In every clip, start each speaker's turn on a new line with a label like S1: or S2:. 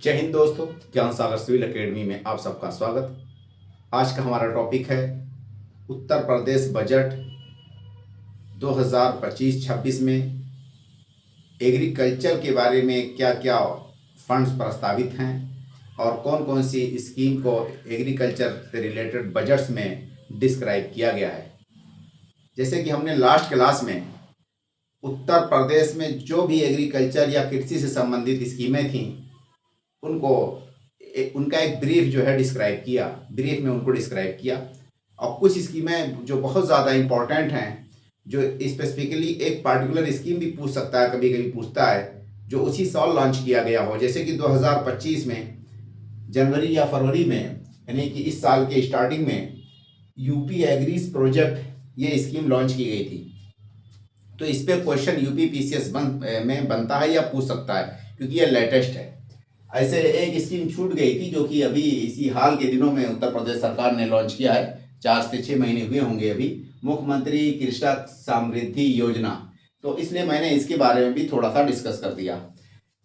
S1: जय हिंद दोस्तों, ज्ञान सागर सिविल एकेडमी में आप सबका स्वागत। आज का हमारा टॉपिक है उत्तर प्रदेश बजट 2025-26 में एग्रीकल्चर के बारे में क्या क्या फंड्स प्रस्तावित हैं और कौन कौन सी स्कीम को एग्रीकल्चर से रिलेटेड बजट्स में डिस्क्राइब किया गया है। जैसे कि हमने लास्ट क्लास में उत्तर प्रदेश में जो भी एग्रीकल्चर या कृषि से संबंधित स्कीमें थीं उनका एक ब्रीफ जो है डिस्क्राइब किया, ब्रीफ में उनको डिस्क्राइब किया। और कुछ स्कीमें जो बहुत ज़्यादा इम्पोर्टेंट हैं, जो स्पेसिफिकली एक पार्टिकुलर स्कीम भी पूछ सकता है, कभी कभी पूछता है, जो उसी साल लॉन्च किया गया हो। जैसे कि 2025 में जनवरी या फरवरी में, यानी कि इस साल के स्टार्टिंग में यूपी एग्रीज प्रोजेक्ट ये स्कीम लॉन्च की गई थी। तो इस पर क्वेश्चन यूपी पीसीएस में बनता है या पूछ सकता है, क्योंकि ये लेटेस्ट है। ऐसे एक स्कीम छूट गई थी जो कि अभी इसी हाल के दिनों में उत्तर प्रदेश सरकार ने लॉन्च किया है, 4 से 6 महीने हुए होंगे अभी, मुख्यमंत्री कृषक समृद्धि योजना। तो इसलिए मैंने इसके बारे में भी थोड़ा सा डिस्कस कर दिया।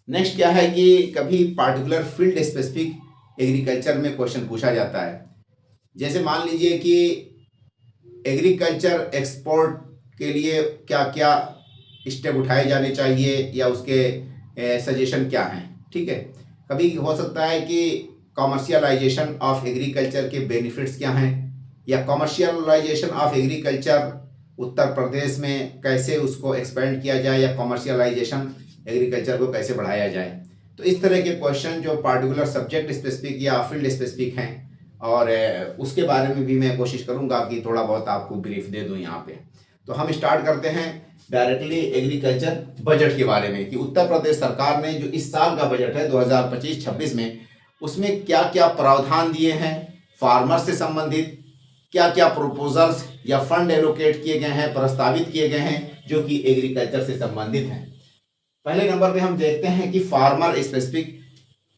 S1: नेक्स्ट क्या है कि कभी पार्टिकुलर फील्ड स्पेसिफिक एग्रीकल्चर में क्वेश्चन पूछा जाता है। जैसे मान लीजिए कि एग्रीकल्चर एक्सपोर्ट के लिए क्या क्या स्टेप उठाए जाने चाहिए या उसके सजेशन क्या हैं, ठीक है। कभी हो सकता है कि कॉमर्शियलाइजेशन ऑफ एग्रीकल्चर के बेनिफिट्स क्या हैं, या कॉमर्शियलाइजेशन ऑफ एग्रीकल्चर उत्तर प्रदेश में कैसे उसको एक्सपेंड किया जाए, या कॉमर्शियलाइजेशन एग्रीकल्चर को कैसे बढ़ाया जाए। तो इस तरह के क्वेश्चन जो पार्टिकुलर सब्जेक्ट स्पेसिफिक या फील्ड स्पेसिफिक हैं, और उसके बारे में भी मैं कोशिश करूंगा कि थोड़ा बहुत आपको ब्रीफ दे दूं यहाँ पे। तो हम स्टार्ट करते हैं डायरेक्टली एग्रीकल्चर बजट के बारे में कि उत्तर प्रदेश सरकार ने जो इस साल का बजट है 2025-26 में, उसमें क्या क्या प्रावधान दिए हैं फार्मर से संबंधित, क्या क्या प्रोपोजल्स या फंड एलोकेट किए गए हैं, प्रस्तावित किए गए हैं जो कि एग्रीकल्चर से संबंधित हैं। पहले नंबर पे हम देखते हैं कि फार्मर स्पेसिफिक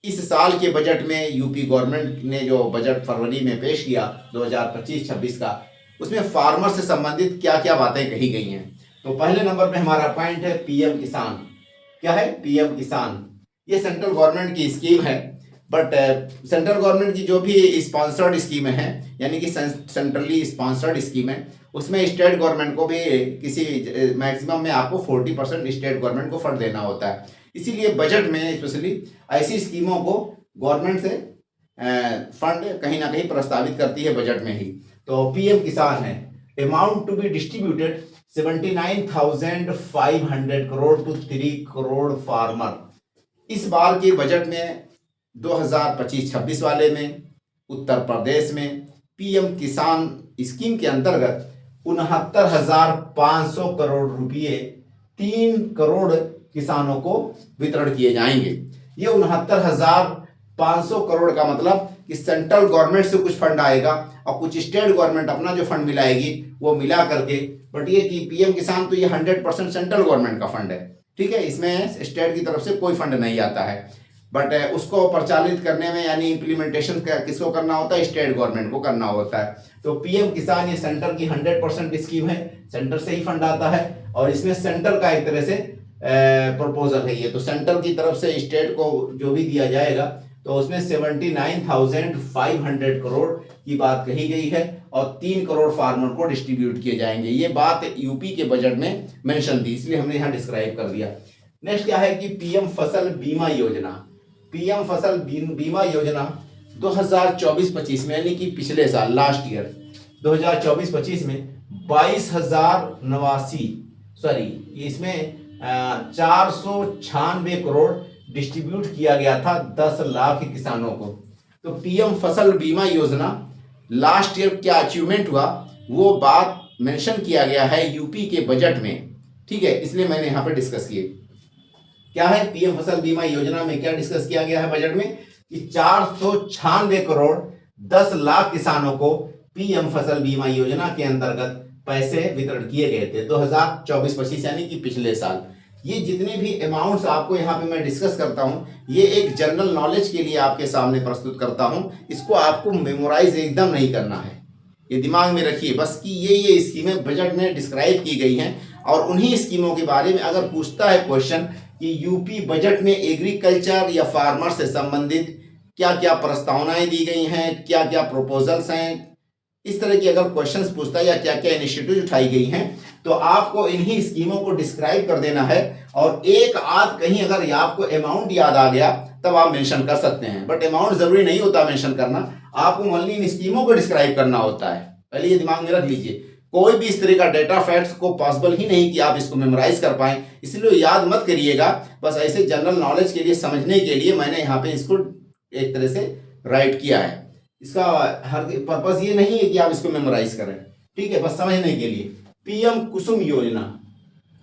S1: इस साल के बजट में यूपी गवर्नमेंट ने जो बजट फरवरी में पेश किया 2025-26 का, उसमें फार्मर से संबंधित क्या क्या बातें कही गई हैं। तो पहले नंबर पे हमारा पॉइंट है पीएम किसान। क्या है पीएम किसान? ये सेंट्रल गवर्नमेंट की स्कीम है, बट सेंट्रल गवर्नमेंट की जो भी स्पॉन्सर्ड स्कीमें हैं, यानी कि सेंट्रली स्पॉन्सर्ड स्कीम है, उसमें स्टेट गवर्नमेंट को भी किसी मैक्सिमम में आपको 40% स्टेट गवर्नमेंट को फंड देना होता है। इसीलिए बजट में स्पेशली ऐसी स्कीमों को गवर्नमेंट से फंड कहीं ना कहीं प्रस्तावित करती है बजट में ही। तो पीएम किसान है, amount to be distributed 79,500 crore to 3 crore farmer. इस बार के बजट में 2025-26 वाले में उत्तर प्रदेश में पीएम किसान स्कीम के अंतर्गत 69,500 करोड़ रुपये 3 करोड़ किसानों को वितरण किए जाएंगे। ये 69,500 करोड़ का मतलब कि सेंट्रल गवर्नमेंट से कुछ फंड आएगा और कुछ स्टेट गवर्नमेंट अपना जो फंड मिलाएगी वो मिला करके, बट ये कि पीएम किसान तो ये 100% सेंट्रल गवर्नमेंट का फंड है, ठीक है। इसमें स्टेट की तरफ से कोई फंड नहीं आता है, बट उसको प्रचालित करने में यानी इम्प्लीमेंटेशन किसको करना होता है? स्टेट गवर्नमेंट को करना होता है। तो पीएम किसान ये सेंटर की 100% स्कीम है, सेंटर से ही फंड आता है और इसमें सेंटर का एक तरह से प्रपोजल है ये। तो सेंटर की तरफ से स्टेट को जो भी दिया जाएगा, तो उसमें 79,500 करोड़ की बात कही गई है और 3 करोड़ फार्मर को डिस्ट्रीब्यूट किए जाएंगे। ये बात यूपी के बजट में मेंशन थी, इसलिए हमने यहाँ डिस्क्राइब कर दिया। नेक्स्ट क्या है कि पीएम फसल बीमा योजना। पीएम फसल बीमा योजना 2024-25 में, यानी कि पिछले साल लास्ट ईयर 2024-25 में इसमें 496 करोड़ डिस्ट्रीब्यूट किया गया था 10 लाख किसानों को। तो पीएम फसल बीमा योजना लास्ट ईयर क्या अचीवमेंट हुआ वो बात मेंशन किया गया है यूपी के बजट में, ठीक है। इसलिए मैंने यहाँ पे डिस्कस किए। क्या है पीएम फसल बीमा योजना में क्या डिस्कस किया गया है बजट में कि 496 करोड़ 10 लाख किसानों को पीएम फसल बीमा योजना के अंतर्गत पैसे वितरण किए गए थे 2024-25, यानी कि पिछले साल। ये जितने भी अमाउंट्स आपको यहाँ पे मैं डिस्कस करता हूँ, ये एक जनरल नॉलेज के लिए आपके सामने प्रस्तुत करता हूँ। इसको आपको मेमोराइज एकदम नहीं करना है, ये दिमाग में रखिए बस कि ये स्कीमें बजट में डिस्क्राइब की गई हैं और उन्हीं स्कीमों के बारे में अगर पूछता है क्वेश्चन कि यूपी बजट में एग्रीकल्चर या फार्मर से संबंधित क्या क्या प्रस्तावनाएं दी गई हैं, क्या क्या प्रपोजल्स हैं, इस तरह की अगर क्वेश्चंस पूछता है या क्या क्या इनिशिएटिव उठाई गई हैं, तो आपको इन्हीं स्कीमों को डिस्क्राइब कर देना है। और एक आध कहीं अगर आपको अमाउंट याद आ गया तब आप मेंशन कर सकते हैं, बट अमाउंट जरूरी नहीं होता मेंशन करना, आपको ओनली इन स्कीमों को डिस्क्राइब करना होता है। पहले ये दिमाग में रख लीजिए, कोई भी इस तरह का डेटा फैक्ट्स को पॉसिबल ही नहीं कि आप इसको मेमोराइज कर पाए, इसलिए याद मत करिएगा, बस ऐसे जनरल नॉलेज के लिए समझने के लिए मैंने यहाँ पे इसको एक तरह से राइट किया है। इसका हर पर्पस ये नहीं है कि आप इसको मेमोराइज करें, ठीक है, बस समझने के लिए। पीएम कुसुम योजना,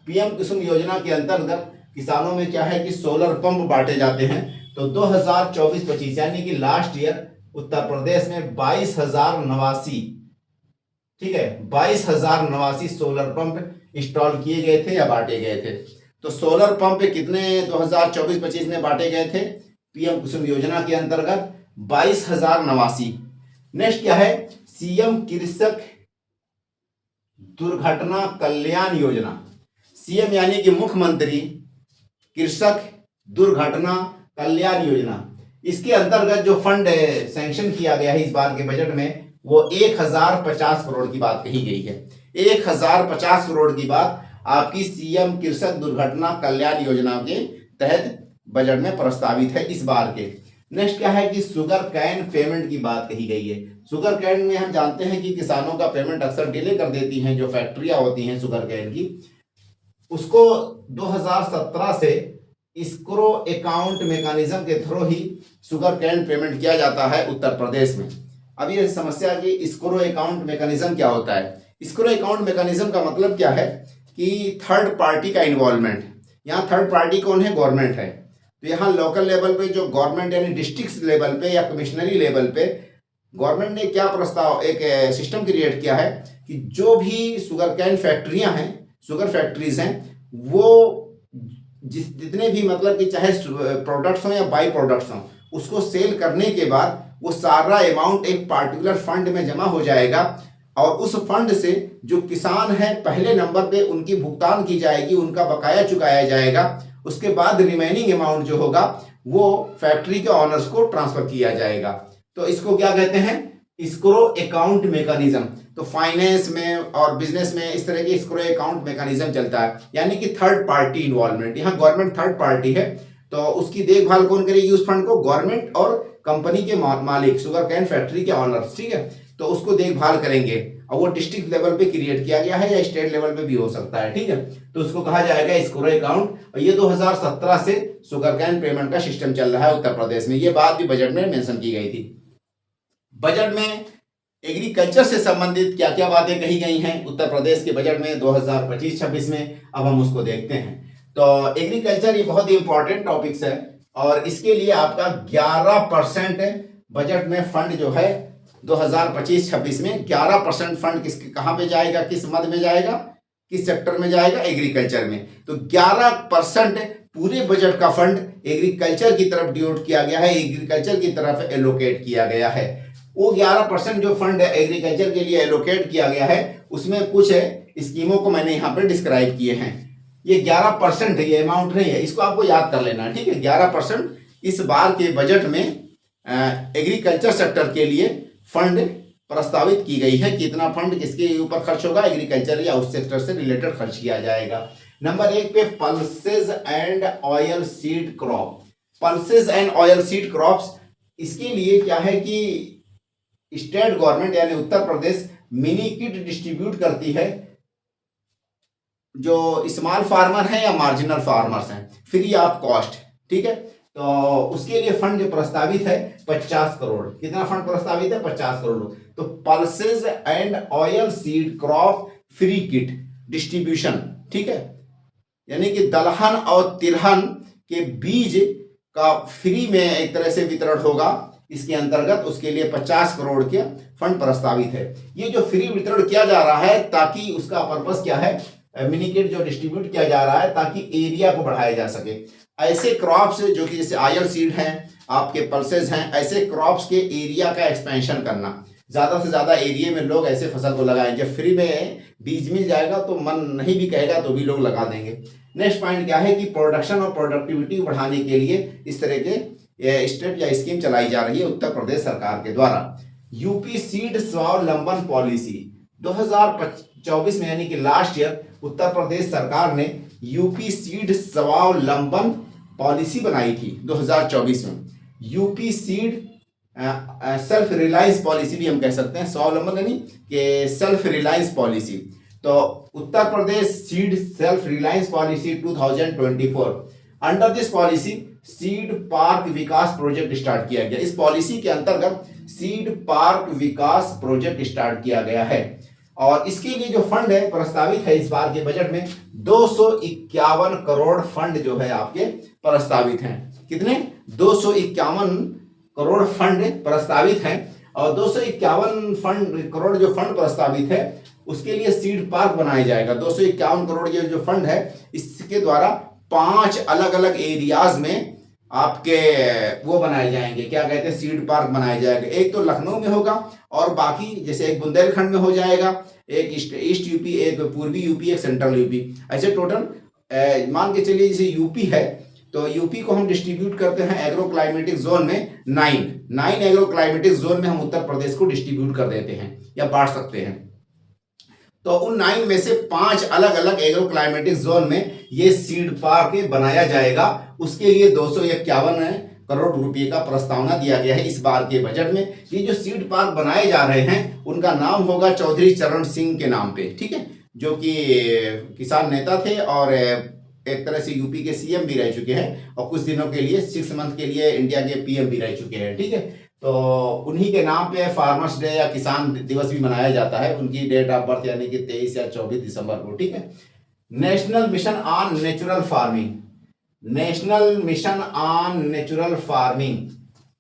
S1: पीएम कुसुम योजना के अंतर्गत किसानों में क्या है कि सोलर पंप बांटे जाते हैं। तो 2024-25 यानी कि लास्ट ईयर उत्तर प्रदेश में 22,089, ठीक है, 22,089 सोलर पंप इंस्टॉल किए गए थे या बांटे गए थे। तो सोलर पंप कितने 2024-25 में बांटे गए थे पीएम कुसुम योजना के अंतर्गत? 22,089। नेक्स्ट क्या है? सीएम कृषक दुर्घटना कल्याण योजना। सीएम यानी कि मुख्यमंत्री कृषक दुर्घटना कल्याण योजना, इसके अंतर्गत जो फंड सैंक्शन किया गया है इस बार के बजट में, वो 1050 करोड़ की बात कही गई है। 1050 करोड़ की बात आपकी सीएम कृषक दुर्घटना कल्याण योजना के तहत बजट में प्रस्तावित है इस बार के। नेक्स्ट क्या है कि शुगर कैन पेमेंट की बात कही गई है। शुगर कैन में हम जानते हैं कि किसानों का पेमेंट अक्सर डिले कर देती हैं जो फैक्ट्रियां होती हैं शुगर कैन की, उसको 2017 से स्क्रो अकाउंट मैकेनिज्म के थ्रू ही शुगर कैन पेमेंट किया जाता है उत्तर प्रदेश में। अब ये समस्या कि स्क्रो अकाउंट मैकेनिज्म क्या होता है? स्क्रो अकाउंट मैकेनिज्म का मतलब क्या है कि थर्ड पार्टी का इन्वॉल्वमेंट। यहाँ थर्ड पार्टी कौन है? गवर्नमेंट है। तो यहाँ लोकल लेवल पे जो गवर्नमेंट यानी डिस्ट्रिक्ट लेवल पे या कमिश्नरी लेवल पे गवर्नमेंट ने क्या प्रस्ताव एक सिस्टम क्रिएट किया है कि जो भी शुगर कैन फैक्ट्रियां हैं, शुगर फैक्ट्रीज हैं, वो जितने भी मतलब कि चाहे प्रोडक्ट्स हों या बाई प्रोडक्ट्स हों, उसको सेल करने के बाद वो सारा अमाउंट एक पार्टिकुलर फंड में जमा हो जाएगा और उस फंड से जो किसान है पहले नंबर पे उनकी भुगतान की जाएगी, उनका बकाया चुकाया जाएगा। उसके बाद रिमेनिंग अमाउंट जो होगा वो फैक्ट्री के ऑनर्स को ट्रांसफर किया जाएगा। तो इसको क्या कहते हैं? स्क्रो अकाउंट मैकेनिज्म। तो फाइनेंस में और बिजनेस में इस तरह के स्क्रो अकाउंट मैकेनिज्म चलता है, यानी कि थर्ड पार्टी इन्वॉल्वमेंट। यहाँ गवर्नमेंट थर्ड पार्टी है, तो उसकी देखभाल कौन करेगी उस फंड को? गवर्नमेंट और कंपनी के मालिक, शुगर कैन फैक्ट्री के ऑनर्स, ठीक है, तो उसको देखभाल करेंगे। और वो डिस्ट्रिक्ट लेवल पे क्रिएट किया गया है या स्टेट लेवल पे भी हो सकता है, ठीक है, तो उसको कहा जाएगा स्क्रो अकाउंट। और ये 2017 से शुगर कैन पेमेंट का सिस्टम चल रहा है उत्तर प्रदेश में। ये बात भी बजट में मेंशन की गई थी। बजट में एग्रीकल्चर से संबंधित क्या क्या बातें कही गई हैं उत्तर प्रदेश के बजट में 2025-26 में, अब हम उसको देखते हैं। तो एग्रीकल्चर ये बहुत ही इंपॉर्टेंट टॉपिक्स है और इसके लिए आपका 11% बजट में फंड जो है 2025-26 में 11% फंड कहाँ पे जाएगा, किस मद में जाएगा, किस सेक्टर में जाएगा? एग्रीकल्चर में। तो 11% पूरे बजट का फंड एग्रीकल्चर की तरफ डिवोट किया गया है, एग्रीकल्चर की तरफ एलोकेट किया गया है। वो 11% जो फंड एग्रीकल्चर के लिए एलोकेट किया गया है उसमें कुछ स्कीमों को मैंने यहाँ पे डिस्क्राइब किए हैं। ये 11% है, ये अमाउंट नहीं है, इसको आपको याद कर लेना है, ठीक है। 11% इस बार के बजट में एग्रीकल्चर सेक्टर के लिए फंड प्रस्तावित की गई है। कितना फंड किसके ऊपर खर्च होगा? एग्रीकल्चर या उस सेक्टर से रिलेटेड खर्च किया जाएगा। नंबर 1 पे pulses and oil seed crop. Pulses and oil seed crops, इसके लिए क्या है कि स्टेट गवर्नमेंट यानी Uttar Pradesh mini kit distribute करती है जो स्मॉल फार्मर है या मार्जिनल फार्मर्स हैं, फ्री ऑफ कॉस्ट, ठीक है। तो उसके लिए फंड जो प्रस्तावित है 50 करोड़। कितना फंड प्रस्तावित है? 50 करोड़। तो pulses and oil seed crop free kit distribution, ठीक है, यानी कि दलहन और तिलहन के बीज का फ्री में एक तरह से वितरण होगा इसके अंतर्गत। उसके लिए 50 करोड़ के फंड प्रस्तावित है। ये जो फ्री वितरण किया जा रहा है ताकि उसका पर्पस क्या है? मिनी किट जो डिस्ट्रीब्यूट किया जा रहा है ताकि एरिया को बढ़ाया जा सके। ऐसे क्रॉप्स जो कि जैसे ऑयल सीड हैं, आपके पल्सेस हैं, ऐसे क्रॉप्स के एरिया का एक्सपेंशन करना। ज़्यादा से ज़्यादा एरिया में लोग ऐसे फसल को लगाएं। जब फ्री में बीज मिल जाएगा तो मन नहीं भी कहेगा तो भी लोग लगा देंगे। नेक्स्ट पॉइंट क्या है कि प्रोडक्शन और प्रोडक्टिविटी बढ़ाने के लिए इस तरह के स्टेप या स्कीम चलाई जा रही है उत्तर प्रदेश सरकार के द्वारा। यूपी सीड स्वावलंबन पॉलिसी 2024 में यानी कि लास्ट ईयर उत्तर प्रदेश सरकार ने यूपी सीड स्वावलंबन पॉलिसी बनाई थी 2024 में। UP seed self reliance policy भी हम कह सकते हैं, स्वावलंबन यानी कि सेल्फ रिलायंस पॉलिसी। तो Uttar Pradesh seed self reliance policy 2024, under this policy seed park विकास प्रोजेक्ट स्टार्ट किया गया। इस पॉलिसी के अंतर्गत सीड पार्क विकास प्रोजेक्ट स्टार्ट किया गया है और इसके लिए जो फंड है प्रस्तावित है इस बार के बजट में 251 करोड़ फंड जो है आपके प्रस्तावित हैं। कितने? 251 करोड़ फंड प्रस्तावित हैं और 251 करोड़ जो फंड प्रस्तावित है उसके लिए सीड पार्क बनाया जाएगा। 251 करोड़ ये जो फंड है इसके द्वारा 5 अलग अलग एरियाज में आपके वो बनाए जाएंगे, क्या कहते हैं, सीड पार्क बनाया जाएगा। एक तो लखनऊ में होगा और बाकी जैसे एक बुंदेलखंड में हो जाएगा, एक ईस्ट यूपी, एक पूर्वी यूपी, एक सेंट्रल यूपी, ऐसे टोटल मान के चलिए जैसे यूपी है तो यूपी को हम डिस्ट्रीब्यूट करते हैं एग्रो क्लाइमेटिक जोन में 9 एग्रो क्लाइमेटिक जोन में हम उत्तर प्रदेश को डिस्ट्रीब्यूट कर देते हैं या बांट सकते हैं। तो उन 9 में से 5 अलग अलग एग्रो क्लाइमेटिक जोन में ये सीड पार्क बनाया जाएगा। उसके लिए 251 करोड़ रुपए का प्रस्तावना दिया गया है इस बार के बजट में। ये जो सीड पार्क बनाए जा रहे हैं उनका नाम होगा चौधरी चरण सिंह के नाम पे, ठीक है, जो कि किसान नेता थे और एक तरह से यूपी के सीएम भी रह चुके हैं और कुछ दिनों के लिए 6 मंथ के लिए इंडिया के पीएम भी रह चुके हैं, ठीक है। तो उन्हीं के नाम पे फार्मर्स डे या किसान दिवस भी मनाया जाता है, उनकी डेट ऑफ बर्थ यानी कि 23 या 24 दिसंबर को, ठीक है। National mission on natural farming, national mission on natural farming,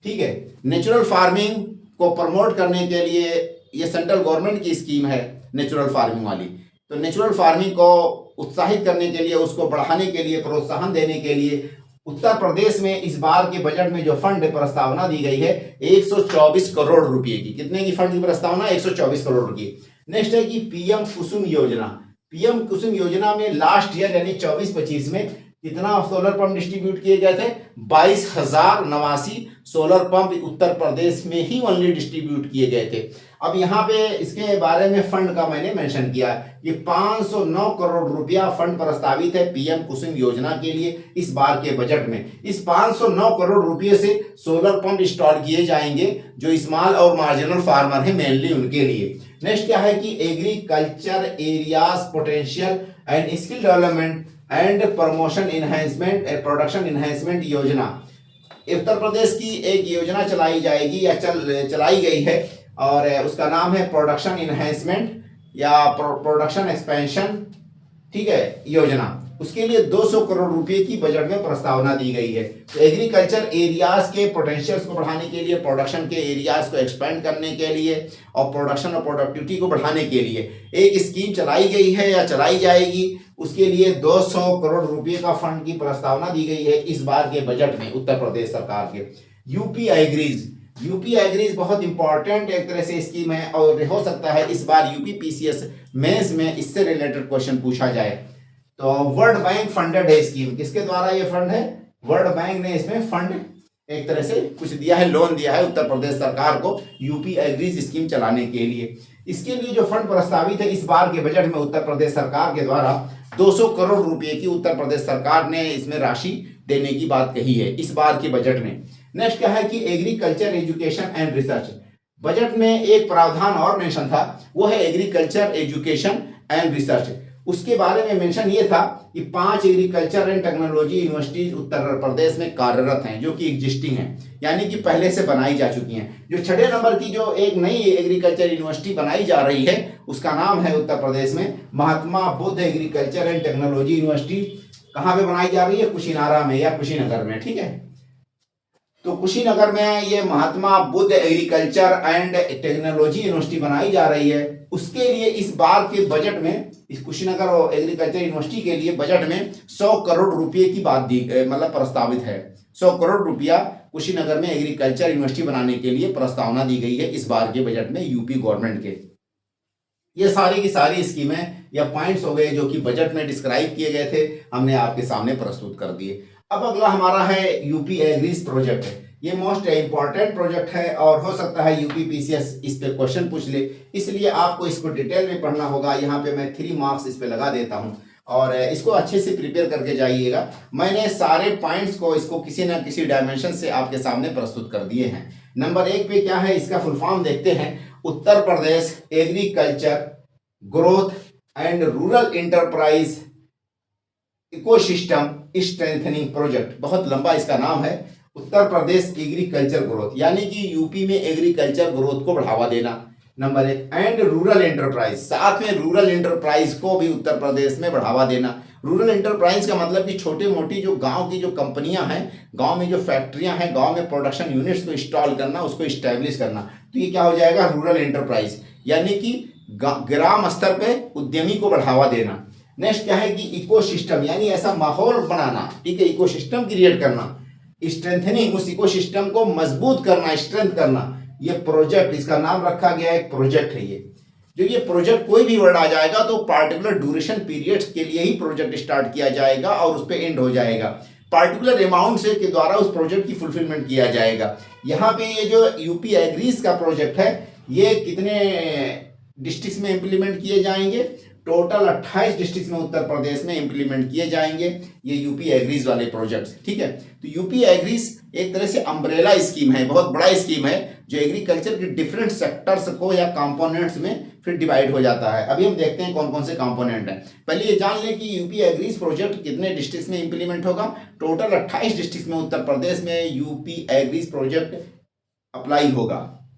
S1: ठीक है। नेचुरल फार्मिंग को प्रमोट करने के लिए ये सेंट्रल गवर्नमेंट की स्कीम है नेचुरल फार्मिंग वाली। तो नेचुरल फार्मिंग को उत्साहित करने के लिए, उसको बढ़ाने के लिए, प्रोत्साहन देने के लिए उत्तर प्रदेश में इस बार के बजट में जो फंड प्रस्तावना दी गई है 124 करोड़ रुपए की। कितने की फंड की प्रस्तावना? 124 करोड़ रुपए। नेक्स्ट है कि पीएम कुसुम योजना। पीएम कुसुम योजना में लास्ट ईयर यानी 24-25 में कितना सोलर पंप डिस्ट्रीब्यूट किए गए थे? 22,089 सोलर पंप उत्तर प्रदेश में ही ओनली डिस्ट्रीब्यूट किए गए थे। अब यहाँ पे इसके बारे में फंड का मैंने मेंशन किया कि 509 करोड़ रुपया फंड प्रस्तावित है पीएम कुसुम योजना के लिए इस बार के बजट में। इस 509 करोड़ रुपये से सोलर पंप इंस्टॉल किए जाएंगे जो स्मॉल और मार्जिनल फार्मर है मेनली उनके लिए। नेक्स्ट क्या है कि agriculture areas potential and skill development and promotion enhancement production enhancement योजना। उत्तर प्रदेश की एक योजना चलाई जाएगी या चलाई गई है और उसका नाम है प्रोडक्शन इनहेंसमेंट या प्रोडक्शन एक्सपेंशन, ठीक है, योजना। उसके लिए 200 करोड़ रुपए की बजट में प्रस्तावना दी गई है। तो एग्रीकल्चर एरियाज के पोटेंशियल्स को बढ़ाने के लिए, प्रोडक्शन के एरियाज को एक्सपेंड करने के लिए और प्रोडक्शन और प्रोडक्टिविटी को बढ़ाने के लिए एक स्कीम चलाई गई है या चलाई जाएगी। उसके लिए 200 करोड़ रुपए का फंड की प्रस्तावना दी गई है इस बार के बजट में उत्तर प्रदेश सरकार के। यूपी एग्रीज, यूपी एग्रीज बहुत इंपॉर्टेंट एक तरह से स्कीम है और हो सकता है इस बार यूपी पीसीएस मेंस में इससे रिलेटेड क्वेश्चन पूछा जाए। तो वर्ल्ड बैंक फंडेड है स्कीम। किसके द्वारा ये फंड है? वर्ल्ड बैंक ने इसमें फंड एक तरह से कुछ दिया है, लोन दिया है उत्तर प्रदेश सरकार को यूपी एग्रीज स्कीम चलाने के लिए। इसके लिए जो फंड प्रस्तावित है इस बार के बजट में उत्तर प्रदेश सरकार के द्वारा 200 करोड़ रुपए की उत्तर प्रदेश सरकार ने इसमें राशि देने की बात कही है इस बार के बजट में। नेक्स्ट क्या है कि agriculture education and research. Budget में एक प्रावधान और मेंशन था, वो है एग्रीकल्चर एजुकेशन एंड रिसर्च। उसके बारे में मेंशन ये था कि 5 एग्रीकल्चर एंड टेक्नोलॉजी यूनिवर्सिटीज उत्तर प्रदेश में कार्यरत हैं जो कि एग्जिस्टिंग हैं, यानी कि पहले से बनाई जा चुकी हैं। जो 6 नंबर की जो एक नई एग्रीकल्चर यूनिवर्सिटी बनाई जा रही है उसका नाम है उत्तर प्रदेश में Mahatma Buddha agriculture and technology university. कहाँ पे बनाई जा रही है? कुशीनारा में या कुशीनगर में, ठीक है। तो कुशीनगर में ये Mahatma Buddha agriculture and technology university बनाई जा रही है। उसके लिए इस बार के बजट में इस कुशीनगर और एग्रीकल्चर यूनिवर्सिटी के लिए बजट में 100 करोड़ रुपए की बात दी मतलब प्रस्तावित है। 100 करोड़ रुपया कुशीनगर में एग्रीकल्चर यूनिवर्सिटी बनाने के लिए प्रस्तावना दी गई है इस बार के बजट में यूपी गवर्नमेंट के। ये सारी की सारी स्कीमें या पॉइंट्स हो गए जो कि बजट में डिस्क्राइब किए गए थे, हमने आपके सामने प्रस्तुत कर दिए। अब अगला हमारा है यूपी एग्रीज प्रोजेक्ट है। ये मोस्ट इंपॉर्टेंट प्रोजेक्ट है और हो सकता है यूपी पीसीएस इस पे क्वेश्चन पूछ ले, इसलिए आपको इसको डिटेल में पढ़ना होगा। यहाँ पे मैं 3 मार्क्स इस पे लगा देता हूँ और इसको अच्छे से प्रिपेयर करके जाइएगा। मैंने सारे पॉइंट्स को इसको किसी न किसी डायमेंशन से आपके सामने प्रस्तुत कर दिए हैं। नंबर 1 पे क्या है, इसका फुल फॉर्म देखते हैं। Uttar Pradesh agriculture growth and rural enterprise ecosystem strengthening project, बहुत लंबा इसका नाम है। उत्तर प्रदेश एग्रीकल्चर ग्रोथ यानी कि यूपी में एग्रीकल्चर ग्रोथ को बढ़ावा देना, नंबर 1। एंड रूरल एंटरप्राइज, साथ में रूरल एंटरप्राइज को भी उत्तर प्रदेश में बढ़ावा देना। रूरल एंटरप्राइज का मतलब कि छोटे मोटी जो गांव की जो कंपनियां हैं, गांव में जो फैक्ट्रियां हैं, गांव में प्रोडक्शन यूनिट्स को इंस्टॉल करना, उसको इस्टेब्लिश करना, तो ये क्या हो जाएगा, रूरल एंटरप्राइज यानी कि ग्राम स्तर पे उद्यमी को बढ़ावा देना। नेक्स्ट क्या है कि इकोसिस्टम यानी ऐसा माहौल बनाना, ठीक है, इकोसिस्टम क्रिएट करना, स्ट्रेंथनिंग, उस इकोसिस्टम को मजबूत करना, स्ट्रेंथ करना। ये प्रोजेक्ट, इसका नाम रखा गया एक प्रोजेक्ट है। ये प्रोजेक्ट कोई भी वर्ड आ जाएगा तो पार्टिकुलर ड्यूरेशन पीरियड्स के लिए ही प्रोजेक्ट स्टार्ट किया जाएगा और उस पर एंड हो जाएगा। पार्टिकुलर अमाउंट से के द्वारा उस प्रोजेक्ट की फुलफिलमेंट किया जाएगा। यहाँ पे ये जो यूपी एग्रीज का प्रोजेक्ट है, ये कितने डिस्ट्रिक्ट में इंप्लीमेंट किए जाएंगे, टोटल 28 डिस्ट्रिक्ट में उत्तर प्रदेश में इंप्लीमेंट किए जाएंगे ये यूपी एग्रीज वाले प्रोजेक्ट्स, ठीक है। तो यूपी एग्रीज एक तरह से अम्ब्रेला स्कीम है, बहुत बड़ा स्कीम है जो एग्रीकल्चर के डिफरेंट सेक्टर्स को या कंपोनेंट्स में फिर डिवाइड हो जाता है। अभी हम देखते हैं कौन कौन से कंपोनेंट हैं। पहले ये जान लें कि यूपी एग्रीज प्रोजेक्ट कितने डिस्ट्रिक्ट में इंप्लीमेंट होगा। टोटल 28 डिस्ट्रिक्ट में उत्तर प्रदेश में यूपी एग्रीज प्रोजेक्ट अप्लाई होगा,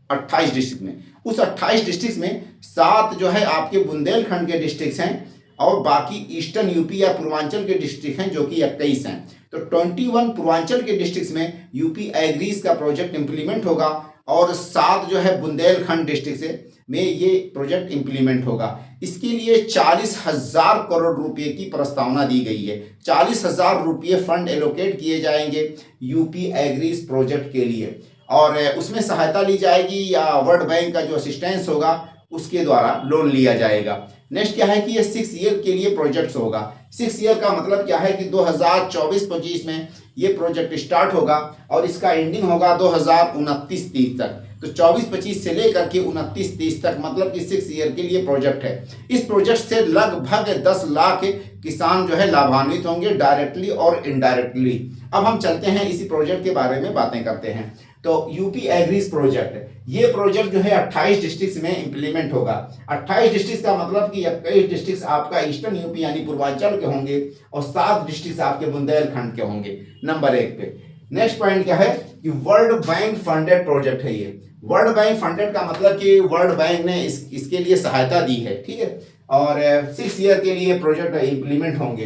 S1: 28 डिस्ट्रिक्ट में। उस 28 डिस्ट्रिक्ट में 7 जो है आपके बुंदेलखंड के डिस्ट्रिक्ट हैं और बाकी ईस्टर्न यूपी या पूर्वांचल के डिस्ट्रिक्ट हैं जो कि 21 हैं। तो 21 पूर्वांचल के डिस्ट्रिक्ट में यूपी एग्रीज का प्रोजेक्ट इंप्लीमेंट होगा और 7 जो है बुंदेलखंड डिस्ट्रिक्ट से में ये प्रोजेक्ट इंप्लीमेंट होगा। इसके लिए 40,000 करोड़ रुपए की प्रस्तावना दी गई है। 40,000 रुपये फंड एलोकेट किए जाएंगे यूपी एग्रीज प्रोजेक्ट के लिए और उसमें सहायता ली जाएगी या वर्ल्ड बैंक का जो असिस्टेंस होगा उसके द्वारा लोन लिया जाएगा। नेक्स्ट क्या है कि ये 6 ईयर के लिए प्रोजेक्ट्स होगा। 6 ईयर का मतलब क्या है कि 2024-25 में ये प्रोजेक्ट स्टार्ट होगा और इसका एंडिंग होगा 2029-30 तक। तो 24-25 से लेकर के 29-30 तक मतलब कि 6 ईयर के लिए प्रोजेक्ट है। इस प्रोजेक्ट से लगभग 10 लाख किसान जो है लाभान्वित होंगे डायरेक्टली और इनडायरेक्टली। अब हम चलते हैं इसी प्रोजेक्ट के बारे में बातें करते हैं। तो यूपी एग्रीज प्रोजेक्ट, ये प्रोजेक्ट जो है 28 डिस्ट्रिक्ट में इंप्लीमेंट होगा। 28 डिस्ट्रिक्ट का मतलब कि 21 डिस्ट्रिक्ट आपका ईस्टर्न यूपी यानी पूर्वांचल के होंगे और 7 डिस्ट्रिक्ट आपके बुंदेलखंड के होंगे, नंबर 1 पे। नेक्स्ट पॉइंट क्या है कि वर्ल्ड बैंक फंडेड प्रोजेक्ट है ये। वर्ल्ड बैंक फंडेड का मतलब कि वर्ल्ड बैंक ने इसके लिए सहायता दी है, ठीक है। और 6 ईयर के लिए प्रोजेक्ट इंप्लीमेंट होंगे।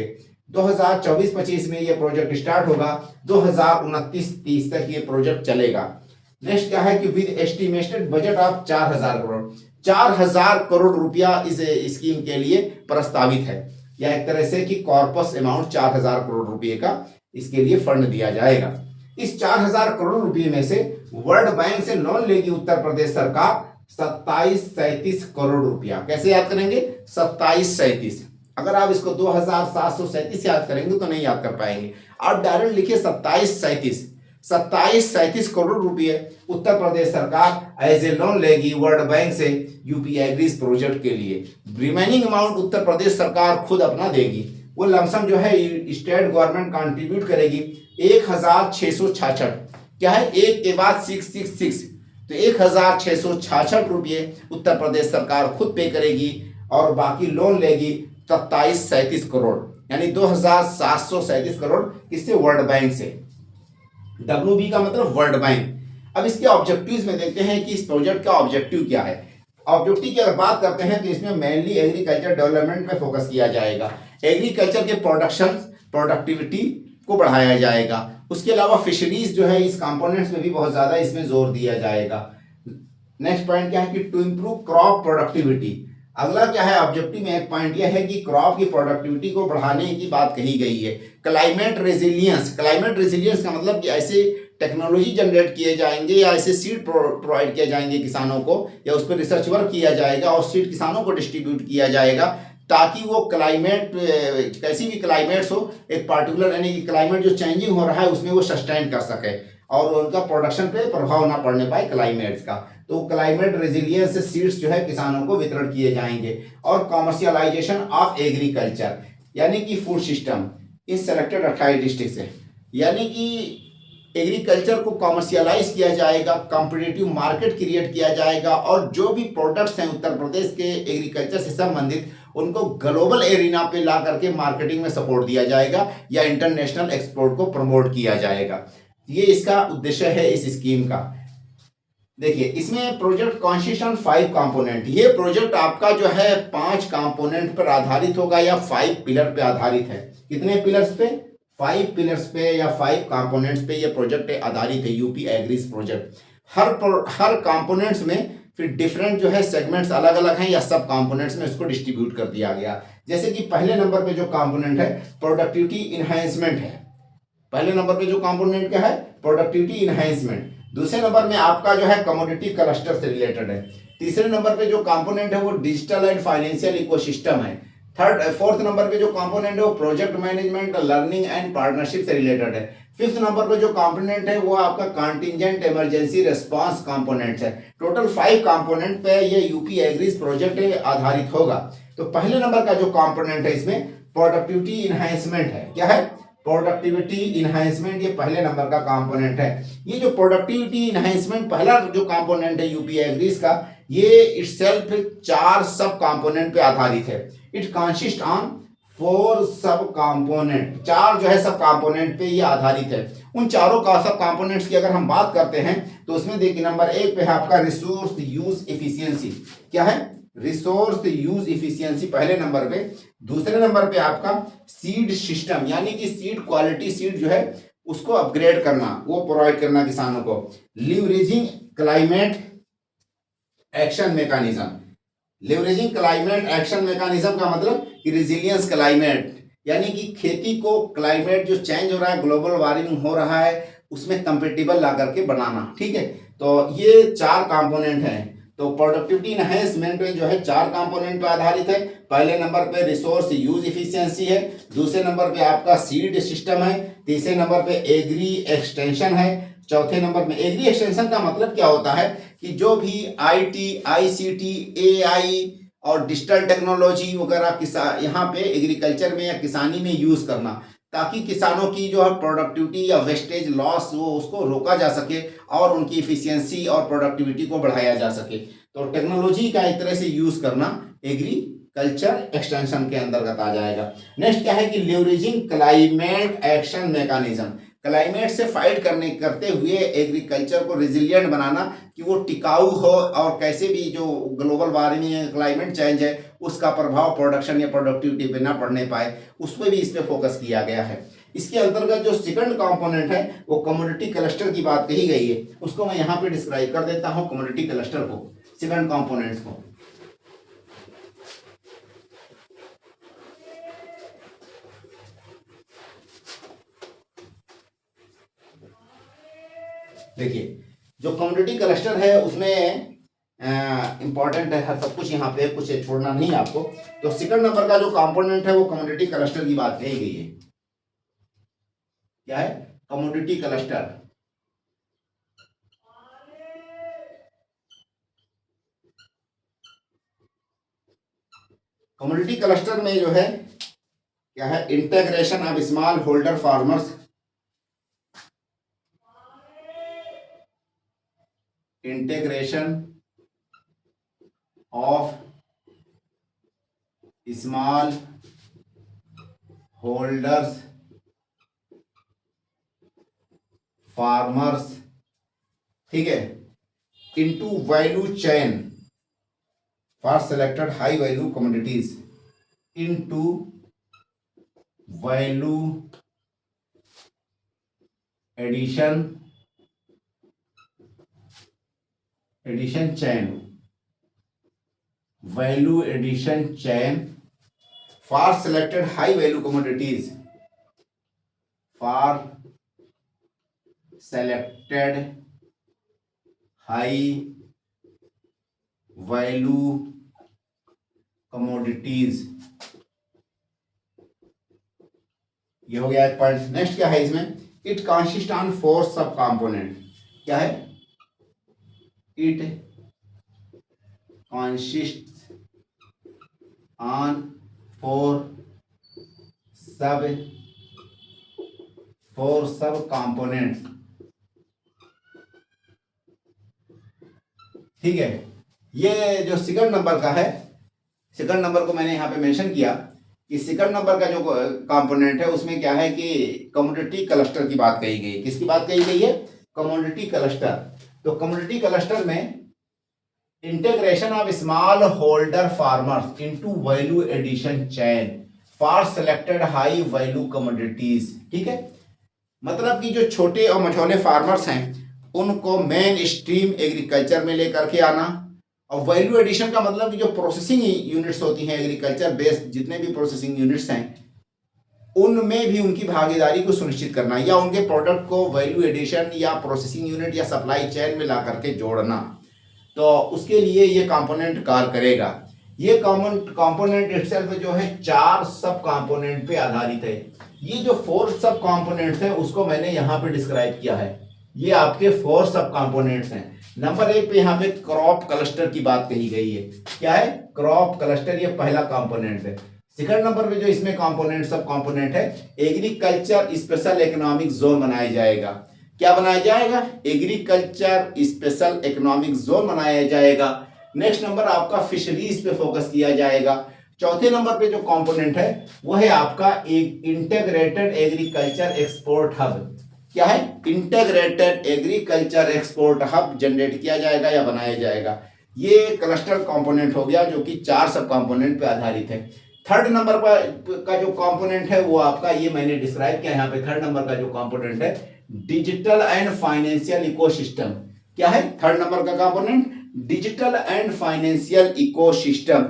S1: 2024-25 में ये प्रोजेक्ट स्टार्ट होगा, 2029-30 तक ये प्रोजेक्ट चलेगा। नेक्स्ट क्या है कि with estimated budget of 4,000 crore, 4,000 crore रुपया इस स्कीम के लिए प्रस्तावित है, या एक तरह से कि कॉर्पस अमाउंट 4,000 करोड़ रुपये का इसके लिए फंड दिया जाएगा। इस 4,000 करोड़ रुपये में से वर्ल्ड बैंक से लोन लेगी उत्तर प्रदेश सरकार 2737 करोड़ रुपया। कैसे याद करेंगे, 2737। अगर आप इसको 2737 याद करेंगे तो नहीं याद कर पाएंगे। आप डायरेक्ट लिखिए 2737 करोड़ रुपए उत्तर प्रदेश सरकार एज ए लोन लेगी वर्ल्ड बैंक से यूपी एग्रीज प्रोजेक्ट के लिए। रिमेनिंग अमाउंट उत्तर प्रदेश सरकार खुद अपना देगी। वो लमसम जो है स्टेट गवर्नमेंट कंट्रीब्यूट करेगी 1666, क्या है, एक के बाद 666, तो 1666 रुपये उत्तर प्रदेश सरकार खुद पे करेगी और बाकी लोन लेगी 2737 करोड़, यानी 2737 करोड़ किससे, वर्ल्ड बैंक से। WB का मतलब वर्ल्ड बैंक। अब इसके ऑब्जेक्टिव्स में देखते हैं कि इस प्रोजेक्ट का ऑब्जेक्टिव क्या है। ऑब्जेक्टिव की अगर बात करते हैं तो इसमें मेनली एग्रीकल्चर डेवलपमेंट में फोकस किया जाएगा। एग्रीकल्चर के प्रोडक्शन, प्रोडक्टिविटी को बढ़ाया जाएगा। उसके अलावा फिशरीज जो है इस कंपोनेंट्स में भी बहुत ज़्यादा इसमें जोर दिया जाएगा। नेक्स्ट पॉइंट क्या है कि टू इम्प्रूव क्रॉप प्रोडक्टिविटी। अगला क्या है ऑब्जेक्टिव में एक पॉइंट यह है कि क्रॉप की प्रोडक्टिविटी को बढ़ाने की बात कही गई है। क्लाइमेट रेजिलियंस, क्लाइमेट रेजिलियंस का मतलब कि ऐसे टेक्नोलॉजी जनरेट किए जाएंगे या ऐसे सीड प्रोवाइड किए जाएंगे किसानों को, या उस पर रिसर्च वर्क किया जाएगा और सीड किसानों को डिस्ट्रीब्यूट किया जाएगा, ताकि वो क्लाइमेट कैसी भी क्लाइमेट्स हो, एक पार्टिकुलर यानी कि क्लाइमेट जो चेंजिंग हो रहा है उसमें वो सस्टेन कर सके और उनका प्रोडक्शन पे प्रभाव ना पड़ने पाए क्लाइमेट्स का। तो क्लाइमेट रेजिलियंस सीड्स जो है किसानों को वितरण किए जाएंगे। और कॉमर्शियलाइजेशन ऑफ एग्रीकल्चर यानी कि food system in selected 28 district से, यानी कि एग्रीकल्चर को कॉमर्शियलाइज किया जाएगा, कॉम्पिटिटिव मार्केट क्रिएट किया जाएगा और जो भी प्रोडक्ट्स हैं उत्तर प्रदेश के एग्रीकल्चर से संबंधित उनको ग्लोबल एरिना पे ला करके मार्केटिंग में सपोर्ट दिया जाएगा या इंटरनेशनल एक्सपोर्ट को प्रमोट किया जाएगा। ये इसका उद्देश्य है इस स्कीम का। देखिए इसमें प्रोजेक्ट कॉन्सिस्ट ऑन 5 कंपोनेंट। ये प्रोजेक्ट आपका जो है 5 कंपोनेंट पर आधारित होगा या 5 पिलर पे आधारित है। कितने पिलर्स पे? 5 पिलर्स पे या 5 कंपोनेंट्स पे ये प्रोजेक्ट आधारित है, यूपी एग्रीज प्रोजेक्ट। हर कंपोनेंट्स में फिर डिफरेंट जो है सेगमेंट्स अलग अलग हैं या सब कंपोनेंट्स में इसको डिस्ट्रीब्यूट कर दिया गया। जैसे कि पहले नंबर पे जो कंपोनेंट है प्रोडक्टिविटी इनहेंसमेंट है। पहले नंबर पे जो कंपोनेंट क्या है? Productivity enhancement. दूसरे नंबर में आपका जो है कमोडिटी क्लस्टर से रिलेटेड है। तीसरे नंबर पे जो कंपोनेंट है वो डिजिटल एंड फाइनेंशियल इकोसिस्टम है। फोर्थ नंबर पे जो कंपोनेंट है वो project management, learning and partnership से रिलेटेड है। फिफ्थ नंबर पे जो कंपोनेंट है वो आपका कंटिजेंट इमरजेंसी रिस्पांस कंपोनेंट है। टोटल 5 कंपोनेंट पे ये यूपी एग्रीज प्रोजेक्ट आधारित होगा। तो पहले नंबर का जो कंपोनेंट है इसमें प्रोडक्टिविटी इनहेंसमेंट है। क्या है? प्रोडक्टिविटी इनहेंसमेंट, ये पहले नंबर का कंपोनेंट है। ये जो प्रोडक्टिविटी इनहेंसमेंट पहला जो कंपोनेंट है यूपी एग्रीज का, ये इटसेल्फ 4 सब कंपोनेंट पे आधारित है। इट कंसिस्ट ऑन 4 सब कंपोनेंट। 4 जो है सब कंपोनेंट पे ये आधारित है। उन चारों का सब कंपोनेंट्स की अगर हम बात करते हैं तो उसमें देखिए नंबर 1 पे है आपका रिसोर्स यूज इफिशियंसी। क्या है? रिसोर्स यूज इफिशियंसी पहले नंबर पे। दूसरे नंबर पे आपका सीड सिस्टम, यानी कि सीड क्वालिटी, सीड जो है उसको अपग्रेड करना, वो प्रोवाइड करना किसानों को। Leveraging climate action mechanism. Leveraging climate action mechanism का मतलब कि रिजिलियंस क्लाइमेट, यानी कि खेती को क्लाइमेट जो चेंज हो रहा है, ग्लोबल वार्मिंग हो रहा है, उसमें कंपेटिबल ला करके बनाना। ठीक है, तो ये 4 कंपोनेंट हैं। तो प्रोडक्टिविटी इनहेंसमेंट में जो है 4 कंपोनेंट पे आधारित है। पहले नंबर पे रिसोर्स यूज इफिशियंसी है, दूसरे नंबर पे आपका सीड सिस्टम है, तीसरे नंबर पे एग्री एक्सटेंशन है, चौथे नंबर में एग्री एक्सटेंशन का मतलब क्या होता है कि जो भी आईटी, आईसीटी, एआई और डिजिटल टेक्नोलॉजी वगैरह यहाँ पे एग्रीकल्चर में या किसानी में यूज करना, ताकि किसानों की जो है प्रोडक्टिविटी या वेस्टेज लॉस वो उसको रोका जा सके और उनकी इफिशियंसी और प्रोडक्टिविटी को बढ़ाया जा सके। तो टेक्नोलॉजी का एक तरह से यूज करना एग्रीकल्चर एक्सटेंशन के अंतर्गत आ जाएगा। नेक्स्ट क्या है कि leveraging climate action mechanism. Climate से फाइट करते हुए एग्रीकल्चर को रिजिलियंट बनाना कि वो टिकाऊ हो और कैसे भी जो ग्लोबल वार्मिंग क्लाइमेट चेंज है उसका प्रभाव प्रोडक्शन या प्रोडक्टिविटी पे ना पड़ने पाए, उस पर भी इस पे फोकस किया गया है। इसके अंतर्गत जो सेकंड कंपोनेंट है वो कमोडिटी क्लस्टर की बात कही गई है, उसको मैं यहाँ पे डिस्क्राइब कर देता हूँ कमोडिटी क्लस्टर को, सेकंड कंपोनेंट्स को। देखिए जो कम्युनिटी क्लस्टर है उसमें इंपॉर्टेंट है हर सब कुछ, यहाँ पे कुछ छोड़ना नहीं आपको। तो सेकंड नंबर का जो कंपोनेंट है वो कम्युनिटी क्लस्टर की बात कही गई है। क्या है? Community cluster. कम्युनिटी क्लस्टर में जो है क्या है? Integration of small holder farmers, integration of small holders farmers, ठीक है, into value chain for selected high value commodities, into value addition chain, value addition chain for selected high value commodities, for selected high value commodities. ये हो गया एक point. Next क्या है इसमें, it consist on 4 सब कंपोनेंट। क्या है, इट कंसिस्ट ऑन 4 सब कंपोनेंट्स। ठीक है, ये जो सेकंड नंबर का है, सेकंड नंबर को मैंने यहाँ पे मेंशन किया कि सेकंड नंबर का जो कंपोनेंट है उसमें क्या है कि कमोडिटी क्लस्टर की बात कही गई। किसकी बात कही गई है, कमोडिटी क्लस्टर। तो कमोडिटी क्लस्टर में integration of small holder farmers into value addition chain for selected high value commodities. ठीक है, मतलब कि जो छोटे और मझोले फार्मर्स हैं उनको मेन स्ट्रीम एग्रीकल्चर में लेकर के आना। और वैल्यू एडिशन का मतलब कि जो प्रोसेसिंग यूनिट्स होती हैं एग्रीकल्चर बेस्ड, जितने भी प्रोसेसिंग यूनिट्स हैं उनमें भी उनकी भागीदारी को सुनिश्चित करना, या उनके प्रोडक्ट को वैल्यू एडिशन या प्रोसेसिंग यूनिट या सप्लाई चेन में ला करके जोड़ना। तो उसके लिए ये कंपोनेंट कार्य करेगा। ये कंपोनेंट इटसेल्फ जो है 4 सब कंपोनेंट पे आधारित है। ये जो 4 सब कंपोनेंट्स है उसको मैंने यहाँ पे डिस्क्राइब किया है। ये आपके 4 सब कंपोनेंट्स हैं। नंबर 1 पे यहाँ पे क्रॉप क्लस्टर की बात कही गई है। क्या है, क्रॉप क्लस्टर, ये पहला कंपोनेंट है। सेकंड नंबर पे जो इसमें कंपोनेंट सब कंपोनेंट है, एग्रीकल्चर स्पेशल इकोनॉमिक जोन बनाया जाएगा। क्या बनाया जाएगा, एग्रीकल्चर स्पेशल इकोनॉमिक जोन बनाया जाएगा। नेक्स्ट नंबर आपका फिशरीज पे फोकस किया जाएगा। चौथे नंबर पे जो कंपोनेंट है वो है आपका इंटीग्रेटेड एग्रीकल्चर एक्सपोर्ट हब। क्या है, integrated agriculture export hub generate किया जाएगा या बनाया जाएगा। ये क्लस्टर कंपोनेंट हो गया जो कि 4 सब कंपोनेंट पे आधारित है। थर्ड नंबर पर का जो कंपोनेंट है वो आपका, ये मैंने डिस्क्राइब किया यहाँ पे। थर्ड नंबर का जो कंपोनेंट है डिजिटल एंड फाइनेंशियल इकोसिस्टम। क्या है थर्ड नंबर का component, digital and financial ecosystem.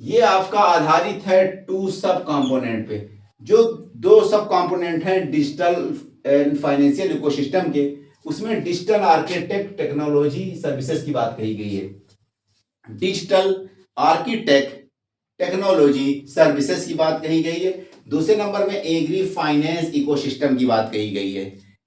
S1: ये आपका आधारित है 2 सब कंपोनेंट पे। जो 2 सब कंपोनेंट है डिजिटल एंड फाइनेंशियल इकोसिस्टम के, उसमें डिजिटल आर्किटेक्ट टेक्नोलॉजी सर्विसेज की बात कही गई है। डिजिटल आर्किटेक्ट टेक्नोलॉजी सर्विसेज की बात कही गई है। दूसरे नंबर में एग्री फाइनेंस इकोसिस्टम की बात कही गई है।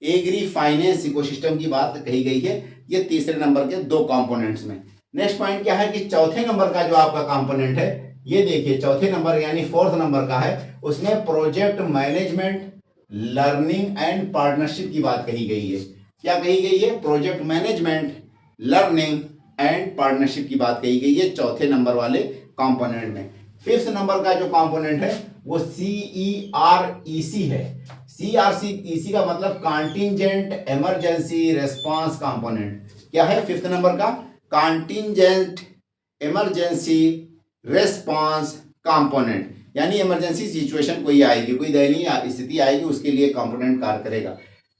S1: एग्री फाइनेंस इकोसिस्टम की बात कही गई है। ये तीसरे नंबर के 2 कंपोनेंट्स में। नेक्स्ट पॉइंट क्या है कि चौथे नंबर का जो आपका कंपोनेंट है, ये देखिए चौथे नंबर यानी 4th नंबर का है, उसमें project management, learning and partnership की बात कही गई है। क्या कही गई है, project management, learning and partnership की बात कही गई है चौथे नंबर वाले कंपोनेंट में। 5th नंबर का जो कंपोनेंट है वो CEREC है। CEREC का मतलब कॉन्टिंजेंट इमरजेंसी रेस्पॉन्स कंपोनेंट। क्या है 5th नंबर का, कॉन्टिंजेंट इमरजेंसी रेस्पॉन्स कंपोनेंट, यानी इमरजेंसी सिचुएशन कोई आएगी, कोई दयनीय स्थिति आएगी, उसके लिए कंपोनेंट कार्य करेगा।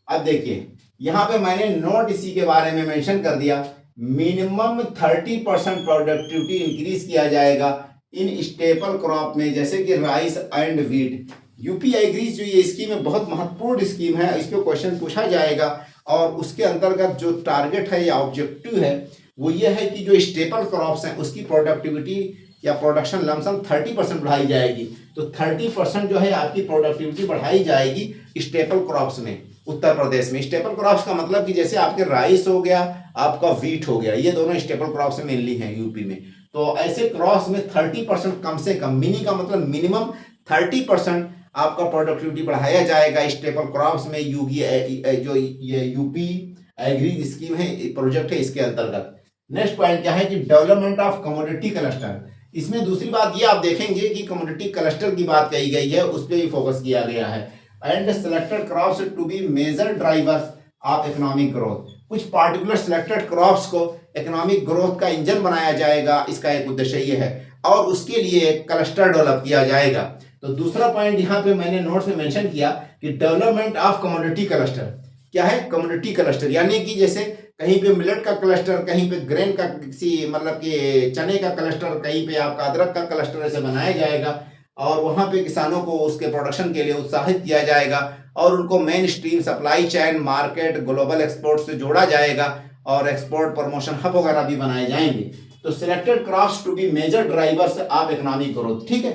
S1: अब देखिए यहाँ पे मैंने नोट इसी के बारे में मेंशन कर दिया, मिनिमम 30% प्रोडक्टिविटी इंक्रीज किया जाएगा इन स्टेपल क्रॉप में, जैसे कि rice and wheat. UP agrees जो ये स्कीम है बहुत महत्वपूर्ण स्कीम है, इस पे क्वेश्चन पूछा जाएगा। और उसके अंतर्गत जो टारगेट है या ऑब्जेक्टिव है वो ये है कि जो स्टेपल क्रॉप्स हैं उसकी प्रोडक्टिविटी या प्रोडक्शन लमसम 30% बढ़ाई जाएगी। तो 30% जो है आपकी प्रोडक्टिविटी बढ़ाई जाएगी स्टेपल क्रॉप्स में उत्तर प्रदेश में। स्टेपल क्रॉप्स का मतलब कि जैसे आपके राइस हो गया, आपका व्हीट हो गया, ये दोनों स्टेपल क्रॉप्स में मेनली हैं यूपी में। तो ऐसे क्रॉप्स में 30% कम से कम, मिनी का मतलब मिनिमम 30% आपका प्रोडक्टिविटी बढ़ाया जाएगा स्टेपल क्रॉप्स में। जो ये यूपी एग्री स्कीम है, प्रोजेक्ट है, इसके अंतर्गत। नेक्स्ट पॉइंट क्या है कि डेवलपमेंट ऑफ कमोडिटी क्लस्टर। इसमें दूसरी बात ये आप देखेंगे कि कमोडिटी क्लस्टर की बात कही गई है, उस पर भी फोकस किया गया है। And selected crops to be major drivers of economic growth. कुछ पार्टिकुलर सिलेक्टेड क्रॉप्स को इकोनॉमिक ग्रोथ का इंजन बनाया जाएगा, इसका एक उद्देश्य ये है। और उसके लिए क्लस्टर डेवलप किया जाएगा। तो दूसरा पॉइंट यहाँ पे मैंने नोट्स में मेंशन किया कि डेवलपमेंट ऑफ कमोडिटी क्लस्टर। क्या है, कम्युनिटी क्लस्टर, यानी कि जैसे कहीं पे मिलेट का क्लस्टर, कहीं पे ग्रेन का किसी मतलब कि चने का क्लस्टर, कहीं पे आपका अदरक का क्लस्टर ऐसे बनाया जाएगा और वहाँ पे किसानों को उसके प्रोडक्शन के लिए उत्साहित किया जाएगा और उनको main stream supply chain, market, global export से जोड़ा जाएगा और एक्सपोर्ट प्रमोशन हब वगैरह भी बनाए जाएंगे। तो selected crops to be major drivers of economic growth. ठीक है,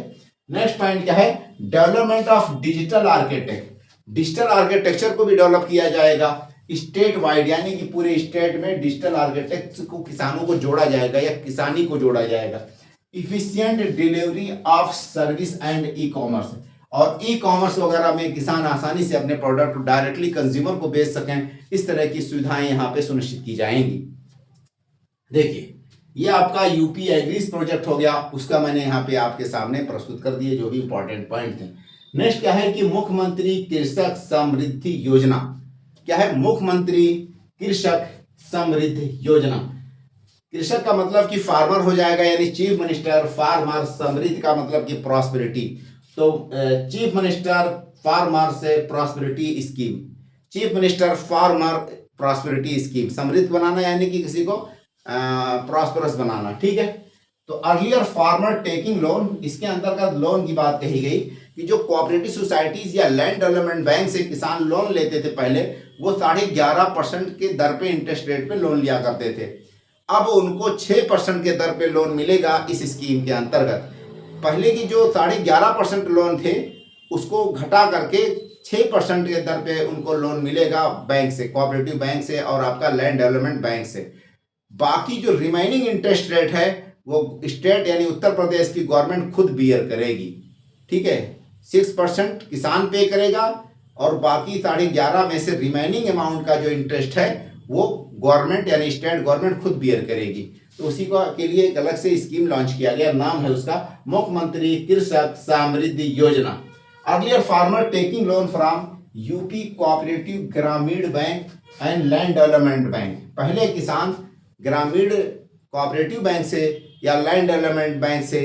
S1: नेक्स्ट पॉइंट क्या है, development of digital architect, digital architecture को भी डेवलप किया जाएगा स्टेट वाइड, यानी कि पूरे स्टेट में डिजिटल आर्किटेक्ट को किसानों को जोड़ा जाएगा या किसानी को जोड़ा जाएगा। Efficient delivery of service and e commerce, और ई कॉमर्स वगैरह में किसान आसानी से अपने प्रोडक्ट डायरेक्टली कंज्यूमर को बेच सकें, इस तरह की सुविधाएं यहाँ पे सुनिश्चित की जाएंगी। देखिए ये आपका यूपी एग्रीज प्रोजेक्ट हो गया, उसका मैंने यहाँ पे आपके सामने प्रस्तुत कर दिए जो भी इंपॉर्टेंट पॉइंट थे। नेक्स्ट क्या है कि मुख्यमंत्री कृषक समृद्धि योजना, क्या है, मुख्यमंत्री कृषक समृद्धि योजना। कृषक का मतलब कि फार्मर हो जाएगा, यानी चीफ मिनिस्टर, फार्मर, समृद्धि का मतलब कि प्रॉस्पेरिटी, तो चीफ मिनिस्टर फार्मर से prosperity scheme, chief minister farmer prosperity scheme, समृद्ध बनाना यानी कि किसी को प्रॉस्परस बनाना। ठीक है, तो अर्लियर फार्मर टेकिंग लोन, इसके अंतर्गत लोन की बात कही गई कि जो कोऑपरेटिव सोसाइटीज या लैंड डेवलपमेंट बैंक से किसान लोन लेते थे पहले, वो 11.5% के दर पे इंटरेस्ट रेट पे लोन लिया करते थे। अब उनको 6% के दर पे लोन मिलेगा इस स्कीम के अंतर्गत। पहले की जो 11.5% लोन थे उसको घटा करके 6% के दर पे उनको लोन मिलेगा बैंक से, कोऑपरेटिव बैंक से और आपका लैंड डेवलपमेंट बैंक से। बाकी जो रिमेनिंग इंटरेस्ट रेट है वो स्टेट यानी उत्तर प्रदेश की गवर्नमेंट खुद बियर करेगी। ठीक है, 6% किसान पे करेगा और बाकी 11.5 में से रिमेनिंग अमाउंट का जो इंटरेस्ट है वो गवर्नमेंट यानी स्टेट गवर्नमेंट खुद बियर करेगी। तो उसी को के लिए एक अलग से स्कीम लॉन्च किया गया, नाम है उसका मुख्यमंत्री Krishak Samriddhi Yojana. Earlier farmer taking loan from UP cooperative Gramin bank and land development bank, पहले किसान ग्रामीण कोऑपरेटिव बैंक से या लैंड डेवलपमेंट बैंक से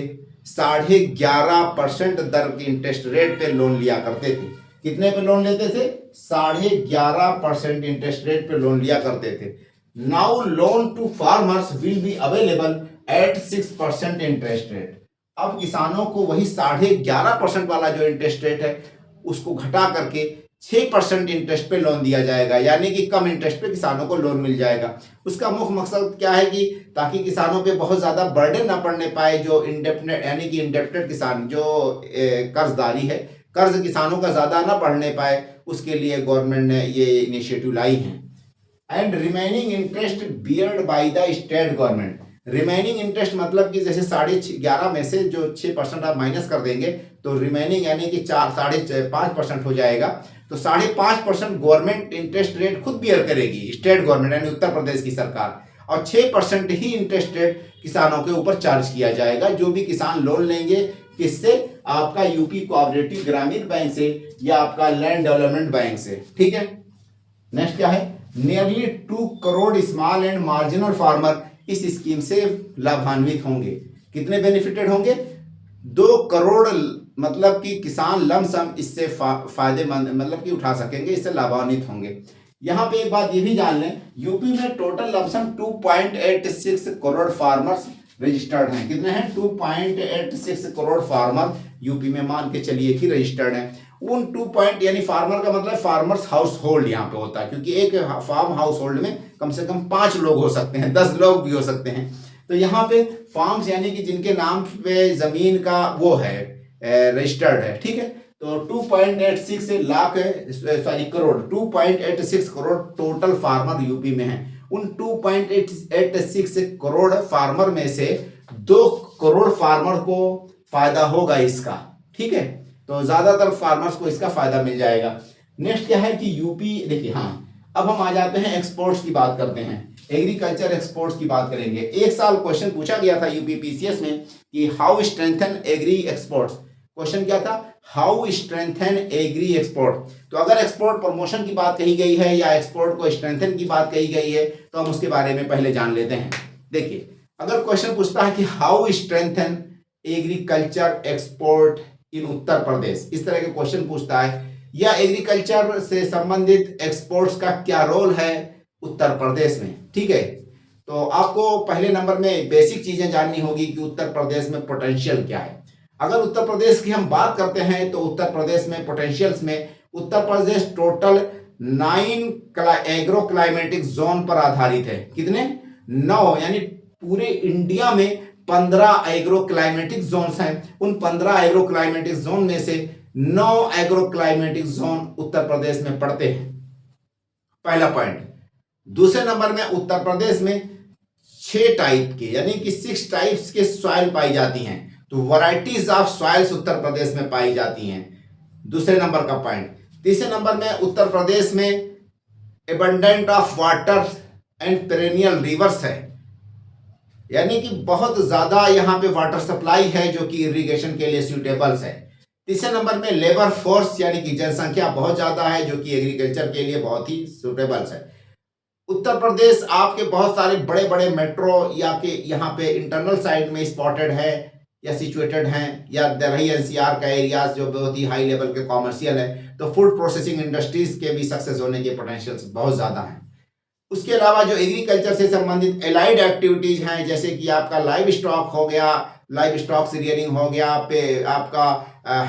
S1: 11.5% दर के इंटरेस्ट रेट पे लोन लिया करते थे। कितने पे लोन लेते थे? 11.5% इंटरेस्ट रेट पे लोन लिया करते थे। Now loan to farmers will be available at 6% interest rate. अब किसानों को वही 11.5% वाला जो इंटरेस्ट रेट है उसको घटा करके 6% इंटरेस्ट पे लोन दिया जाएगा, यानी कि कम इंटरेस्ट पे किसानों को लोन मिल जाएगा। उसका मुख्य मकसद क्या है कि ताकि किसानों पे बहुत ज़्यादा बर्डन ना पड़ने पाए, जो इंडेप्टेड यानी कि इंडेप्टेड किसान जो कर्जदारी है, कर्ज किसानों का ज़्यादा ना बढ़ने पाए, उसके लिए गवर्नमेंट ने ये इनिशिएटिव लाई है। And remaining interest beard by the state government. Remaining interest मतलब कि जैसे 11.5 में से जो 6% आप माइनस कर देंगे तो रिमेनिंग यानी कि 5.5% हो जाएगा। तो 5.5% गवर्नमेंट इंटरेस्ट रेट खुद बियर करेगी, स्टेट गवर्नमेंट यानी उत्तर प्रदेश की सरकार, और 6% ही इंटरेस्ट रेट किसानों के ऊपर चार्ज किया जाएगा। जो भी किसान लोन लेंगे किससे? आपका यूपी कोऑपरेटिव ग्रामीण बैंक से या आपका लैंड डेवलपमेंट बैंक से। ठीक है, नेक्स्ट क्या है? Nearly 2 crore small and marginal farmer इस स्कीम से लाभान्वित होंगे। कितने बेनिफिटेड होंगे? 2 करोड़ मतलब कि किसान लमसम इससे फायदेमंद मतलब कि उठा सकेंगे, इससे लाभान्वित होंगे। यहाँ पे एक बात ये भी जान लें, यूपी में total lump sum 2.86 crore farmers registered हैं। कितने हैं? 2.86 करोड़ फार्मर यूपी में मान के चलिए कि रजिस्टर्ड हैं। उन 2 यानी फार्मर का मतलब फार्मर्स हाउस होल्ड यहाँ पे होता है, क्योंकि एक फार्म हाउस होल्ड में कम से कम 5 लोग हो सकते हैं, 10 लोग भी हो सकते हैं। तो यहाँ पे फार्म्स यानी कि जिनके नाम पे जमीन का वो है रजिस्टर्ड है। ठीक है, तो 2.86 lakh crore 2.86 crore total farmer UP में है। उन 2.86 करोड़ फार्मर में से 2 करोड़ फार्मर को फायदा होगा इसका। ठीक है, तो ज्यादातर फार्मर्स को इसका फायदा मिल जाएगा। नेक्स्ट क्या है कि यूपी, देखिए हाँ, अब हम आ जाते हैं एक्सपोर्ट्स की बात करते हैं, एग्रीकल्चर एक्सपोर्ट्स की बात करेंगे। एक साल क्वेश्चन पूछा गया था यूपी पीसीएस में कि how strengthen agri exports. Question क्या था? How strengthen agri export. तो अगर एक्सपोर्ट प्रमोशन की बात कही गई है या एक्सपोर्ट को स्ट्रेंथन की बात कही गई है तो हम उसके बारे में पहले जान लेते हैं। देखिए, अगर क्वेश्चन पूछता है कि how strengthen agriculture export in Uttar Pradesh, इस तरह के क्वेश्चन पूछता है या एग्रीकल्चर से संबंधित एक्सपोर्ट्स का क्या रोल है उत्तर प्रदेश में। ठीक है, तो आपको पहले नंबर में बेसिक चीजें जाननी होगी कि उत्तर प्रदेश में पोटेंशियल क्या है। अगर उत्तर प्रदेश की हम बात करते हैं तो उत्तर प्रदेश में पोटेंशियल्स में Uttar Pradesh total 9 agro climatic zone पर आधारित है। कितने? 9, यानी पूरे इंडिया में 15 एग्रो क्लाइमेटिक जोन्स हैं। उन 15 एग्रो क्लाइमेटिक जोन में से 9 एग्रो क्लाइमेटिक जोन उत्तर प्रदेश में पड़ते हैं। पहला पॉइंट। दूसरे नंबर में उत्तर प्रदेश में 6 टाइप के यानी कि 6 टाइप्स के सॉइल पाई जाती हैं। तो वैरायटीज ऑफ सॉइल्स उत्तर प्रदेश में पाई जाती हैं, दूसरे नंबर का पॉइंट। तीसरे नंबर में उत्तर प्रदेश में abundant of water and perennial reverse है, यानी कि बहुत ज्यादा यहाँ पे वाटर सप्लाई है जो कि इरिगेशन के लिए सूटेबल्स है। तीसरे नंबर में लेबर फोर्स यानी कि जनसंख्या बहुत ज्यादा है जो कि एग्रीकल्चर के लिए बहुत ही सूटेबल्स है। उत्तर प्रदेश आपके बहुत सारे बड़े बड़े मेट्रो या के यहाँ पे इंटरनल साइड में स्पॉटेड है या सिचुएटेड हैं, या दिल्ली एनसीआर का एरियाज जो बहुत ही हाई लेवल के कॉमर्शियल है। तो फूड प्रोसेसिंग इंडस्ट्रीज के भी सक्सेस होने के पोटेंशियल्स बहुत ज़्यादा हैं। उसके अलावा जो एग्रीकल्चर से संबंधित एलाइड एक्टिविटीज हैं, जैसे कि आपका लाइव स्टॉक हो गया, लाइव स्टॉक रियरिंग हो गया, पे आपका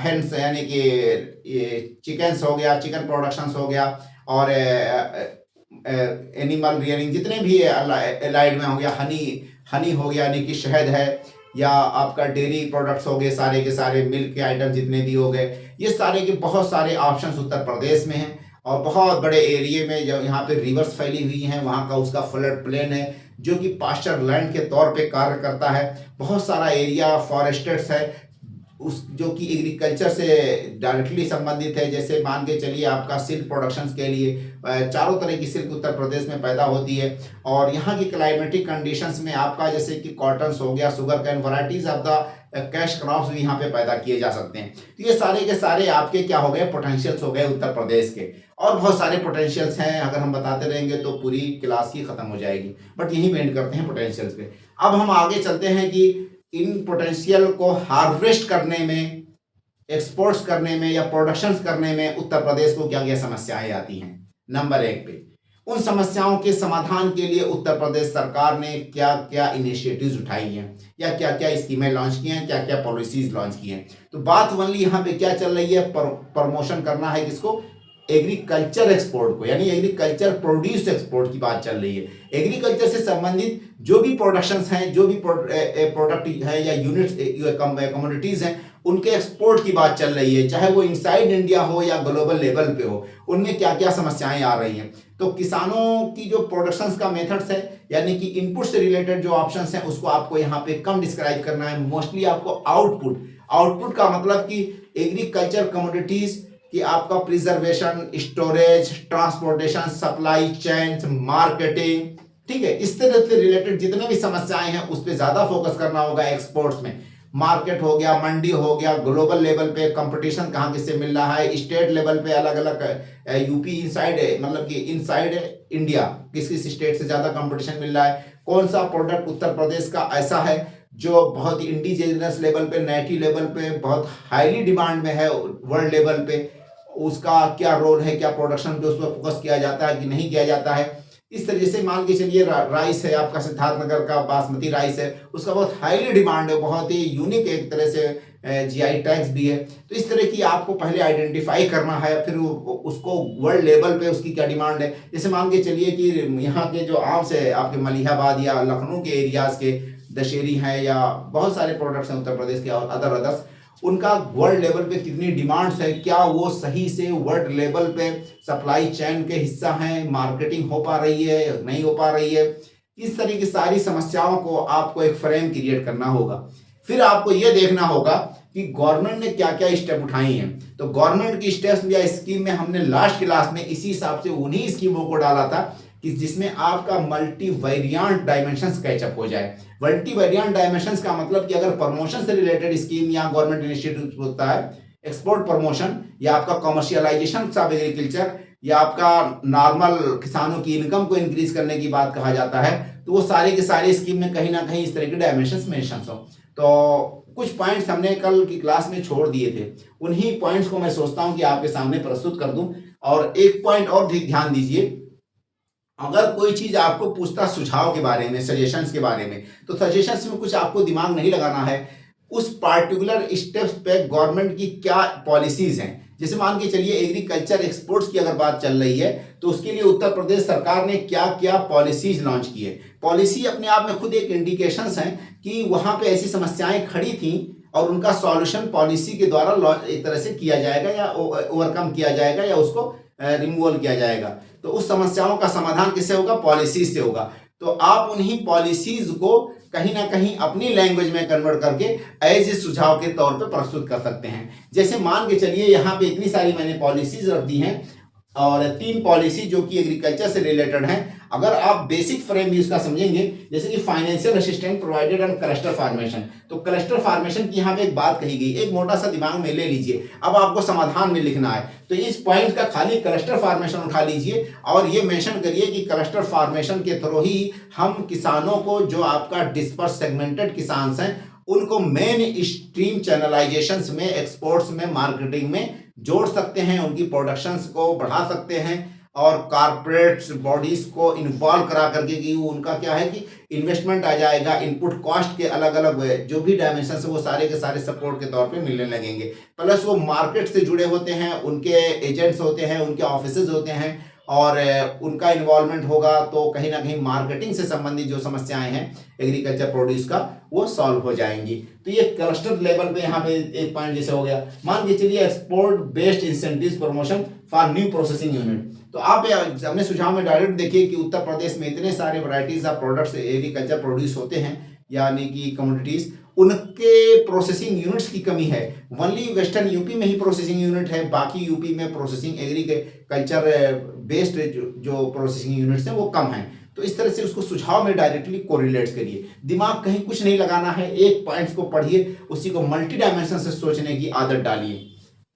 S1: हेंस यानी कि ये चिकन्स हो गया, चिकन प्रोडक्शंस हो गया, और एनिमल रियरिंग जितने भी एलाइड में हो गया, हनी हो गया यानी कि शहद है, या आपका डेयरी प्रोडक्ट्स हो गए, सारे के सारे मिल्क के आइटम जितने भी हो गए, ये सारे के बहुत सारे ऑप्शंस उत्तर प्रदेश में हैं। और बहुत बड़े एरिए में जो यहाँ पे रिवर्स फैली हुई हैं, वहाँ का उसका फ्लड प्लेन है जो कि पास्चर लैंड के तौर पे कार्य करता है। बहुत सारा एरिया फॉरेस्टेड्स है उस जो कि एग्रीकल्चर से डायरेक्टली संबंधित है। जैसे मान के चलिए आपका सिल्क प्रोडक्शंस के लिए चारों तरह की सिल्क उत्तर प्रदेश में पैदा होती है। और यहाँ की क्लाइमेटिक कंडीशंस में आपका जैसे कि कॉटन्स हो गया, sugar cane, varieties of the cash crops भी यहाँ पे पैदा किए जा सकते हैं। तो ये सारे के सारे आपके क्या हो गए, पोटेंशियल्स हो गए उत्तर प्रदेश के। और बहुत सारे पोटेंशियल्स हैं, अगर हम बताते रहेंगे तो पूरी क्लास ही खत्म हो जाएगी, बट यहीं पे एंड करते हैं पोटेंशियल्स पे। अब हम आगे चलते हैं कि इन पोटेंशियल को हार्वेस्ट करने में, एक्सपोर्ट्स करने में या प्रोडक्शंस करने में उत्तर प्रदेश को क्या क्या समस्याएं आती हैं। नंबर 1 पे उन समस्याओं के समाधान के लिए उत्तर प्रदेश सरकार ने क्या क्या इनिशिएटिव्स उठाई हैं या क्या क्या स्कीमें लॉन्च की हैं, क्या क्या पॉलिसीज लॉन्च की हैं। तो बात ओनली यहाँ पे क्या चल रही है, प्रमोशन करना है किसको, एग्रीकल्चर एक्सपोर्ट को, यानी एग्रीकल्चर प्रोड्यूस एक्सपोर्ट की बात चल रही है। एग्रीकल्चर से संबंधित जो भी प्रोडक्शंस हैं, जो भी प्रोडक्ट है या यूनिट्स कमोडिटीज हैं, उनके एक्सपोर्ट की बात चल रही है, चाहे वो इनसाइड इंडिया हो या ग्लोबल लेवल पे हो। उनमें क्या क्या समस्याएं आ रही हैं। तो किसानों की जो प्रोडक्शंस का मेथड्स है, यानी कि इनपुट से रिलेटेड जो ऑप्शंस हैं, उसको आपको यहाँ पे कम डिस्क्राइब करना है। मोस्टली आपको आउटपुट का मतलब कि एग्रीकल्चर कमोडिटीज कि आपका preservation, storage, transportation, supply chain, marketing, ठीक है, इस तरह से रिलेटेड जितने भी समस्याएं हैं उस पर ज्यादा फोकस करना होगा। एक्सपोर्ट्स में मार्केट हो गया, मंडी हो गया, ग्लोबल लेवल पे कंपटीशन कहाँ किससे मिल रहा है, स्टेट लेवल पे अलग अलग यूपी इनसाइड मतलब कि इनसाइड इंडिया किस किस स्टेट से ज्यादा कंपटीशन मिल रहा है, कौन सा प्रोडक्ट उत्तर प्रदेश का ऐसा है जो बहुत इंडिजिनस लेवल पे, नेटिव लेवल पे बहुत हाईली डिमांड में है, वर्ल्ड लेवल पे उसका क्या रोल है, क्या प्रोडक्शन पे उस पर फोकस किया जाता है कि नहीं किया जाता है। इस तरीके से मान के चलिए राइस है आपका, सिद्धार्थनगर का बासमती राइस है, उसका बहुत हाईली डिमांड है, बहुत ही यूनिक एक तरह से जीआई टैग्स भी है। तो इस तरह की आपको पहले आइडेंटिफाई करना है, फिर उसको वर्ल्ड लेवल पे उसकी क्या डिमांड है। जैसे मान के चलिए कि यहाँ के जो आम से आपके मलिहाबाद या लखनऊ के एरियाज के दशहरी हैं या बहुत सारे प्रोडक्ट्स हैं उत्तर प्रदेश के और अदर्स, उनका वर्ल्ड लेवल पे कितनी डिमांड्स है, क्या वो सही से वर्ल्ड लेवल पे सप्लाई चेन के हिस्सा हैं, मार्केटिंग हो पा रही है, नहीं हो पा रही है। इस तरह की सारी समस्याओं को आपको एक फ्रेम क्रिएट करना होगा। फिर आपको ये देखना होगा कि गवर्नमेंट ने क्या क्या स्टेप उठाई हैं। तो गवर्नमेंट की स्टेप्स या स्कीम में हमने लास्ट क्लास में इसी हिसाब से उन्हीं स्कीमों को डाला था कि जिसमें आपका मल्टी वेरिएंट डायमेंशंस कैचअप हो जाए। मल्टी वेरिएंट डायमेंशंस का मतलब कि अगर प्रमोशन से रिलेटेड स्कीम या गवर्नमेंट इनिशिएटिव होता है, एक्सपोर्ट प्रमोशन या आपका कमर्शियलाइजेशन ऑफ एग्रीकल्चर या आपका नॉर्मल किसानों की इनकम को इंक्रीज करने की बात कहा जाता है, तो वो सारे के सारे स्कीम में कहीं ना कहीं इस तरह के डायमेंशंस मेंशन हो। तो कुछ पॉइंट्स हमने कल की क्लास में छोड़ दिए थे, उन्हीं पॉइंट्स को मैं सोचता हूं कि आपके सामने प्रस्तुत कर दूं। और एक पॉइंट और ध्यान दीजिए, अगर कोई चीज आपको पूछता सुझाव के बारे में, सजेशंस के बारे में, तो सजेशंस में कुछ आपको दिमाग नहीं लगाना है, उस पार्टिकुलर स्टेप्स पे गवर्नमेंट की क्या पॉलिसीज हैं। जैसे मान के चलिए एग्रीकल्चर एक्सपोर्ट्स की अगर बात चल रही है, तो उसके लिए उत्तर प्रदेश सरकार ने क्या क्या पॉलिसीज लॉन्च की है। पॉलिसी अपने आप में खुद एक इंडिकेशंस हैं कि वहां पे ऐसी समस्याएं खड़ी थी और उनका सॉल्यूशन पॉलिसी के द्वारा एक तरह से किया जाएगा या ओवरकम किया जाएगा या उसको रिमूवल किया जाएगा। तो उस समस्याओं का समाधान किससे होगा? पॉलिसीज से होगा। तो आप उन्हीं पॉलिसीज को कहीं ना कहीं अपनी लैंग्वेज में कन्वर्ट करके एज ए सुझाव के तौर पे प्रस्तुत कर सकते हैं। जैसे मान के चलिए यहाँ पे इतनी सारी मैंने पॉलिसीज रख दी हैं और 3 पॉलिसी जो कि एग्रीकल्चर से रिलेटेड हैं। अगर आप बेसिक फ्रेम भी उसका समझेंगे, जैसे कि financial assistance provided on cluster formation, तो क्लस्टर फार्मेशन की यहाँ पे एक बात कही गई, एक मोटा सा दिमाग में ले लीजिए। अब आपको समाधान में लिखना है तो इस पॉइंट का खाली क्लस्टर फार्मेशन उठा लीजिए और ये मेंशन करिए कि क्लस्टर फार्मेशन के थ्रू ही हम किसानों को, जो आपका डिस्पर्स सेगमेंटेड किसान हैं, उनको मेन स्ट्रीम चैनलाइजेशंस में, एक्सपोर्ट्स में, मार्केटिंग में जोड़ सकते हैं, उनकी प्रोडक्शंस को बढ़ा सकते हैं और कारपोरेट बॉडीज को इन्वॉल्व करा करके कि उनका क्या है कि इन्वेस्टमेंट आ जाएगा, इनपुट कॉस्ट के अलग अलग जो भी डायमेंशन है वो सारे के सारे सपोर्ट के तौर पे मिलने लगेंगे। प्लस वो मार्केट से जुड़े होते हैं, उनके एजेंट्स होते हैं, उनके ऑफिसेज होते हैं और उनका इन्वॉल्वमेंट होगा तो कहीं ना कहीं मार्केटिंग से संबंधित जो समस्याएं हैं एग्रीकल्चर प्रोड्यूस का, वो सॉल्व हो जाएंगी। तो ये क्लस्टर लेवल पे यहाँ पे एक पॉइंट जैसे हो गया। मान के चलिए export based incentive promotion for new processing unit, तो आप अपने सुझाव में डायरेक्ट देखिए कि उत्तर प्रदेश में इतने सारे varieties of products agriculture produce होते हैं, यानी कि कमोडिटीज, उनके प्रोसेसिंग यूनिट्स की कमी है। ओनली वेस्टर्न यूपी में ही प्रोसेसिंग यूनिट है, बाकी यूपी में प्रोसेसिंग एग्रीकल्चर बेस्ड जो प्रोसेसिंग यूनिट्स हैं वो कम है। तो इस तरह से उसको सुझाव में डायरेक्टली कोरिलेट करिए, दिमाग कहीं कुछ नहीं लगाना है, एक पॉइंट्स को पढ़िए, उसी को मल्टी डायमेंशन से सोचने की आदत डालिए।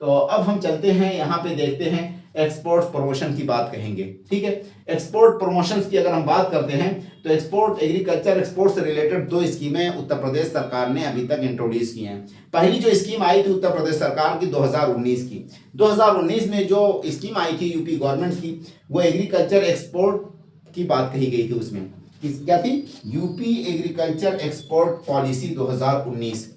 S1: तो अब हम चलते हैं यहाँ पे देखते हैं एक्सपोर्ट प्रमोशन की बात कहेंगे। ठीक है, एक्सपोर्ट प्रमोशंस की अगर हम बात करते हैं तो एक्सपोर्ट एग्रीकल्चर एक्सपोर्ट से रिलेटेड 2 स्कीमें उत्तर प्रदेश सरकार ने अभी तक इंट्रोड्यूस की हैं। पहली जो स्कीम आई थी उत्तर प्रदेश सरकार की 2019 की, 2019 में जो स्कीम आई थी यूपी गवर्नमेंट की, वो एग्रीकल्चर एक्सपोर्ट की बात कही गई थी। उसमें क्या थी? UP agriculture export policy 2019।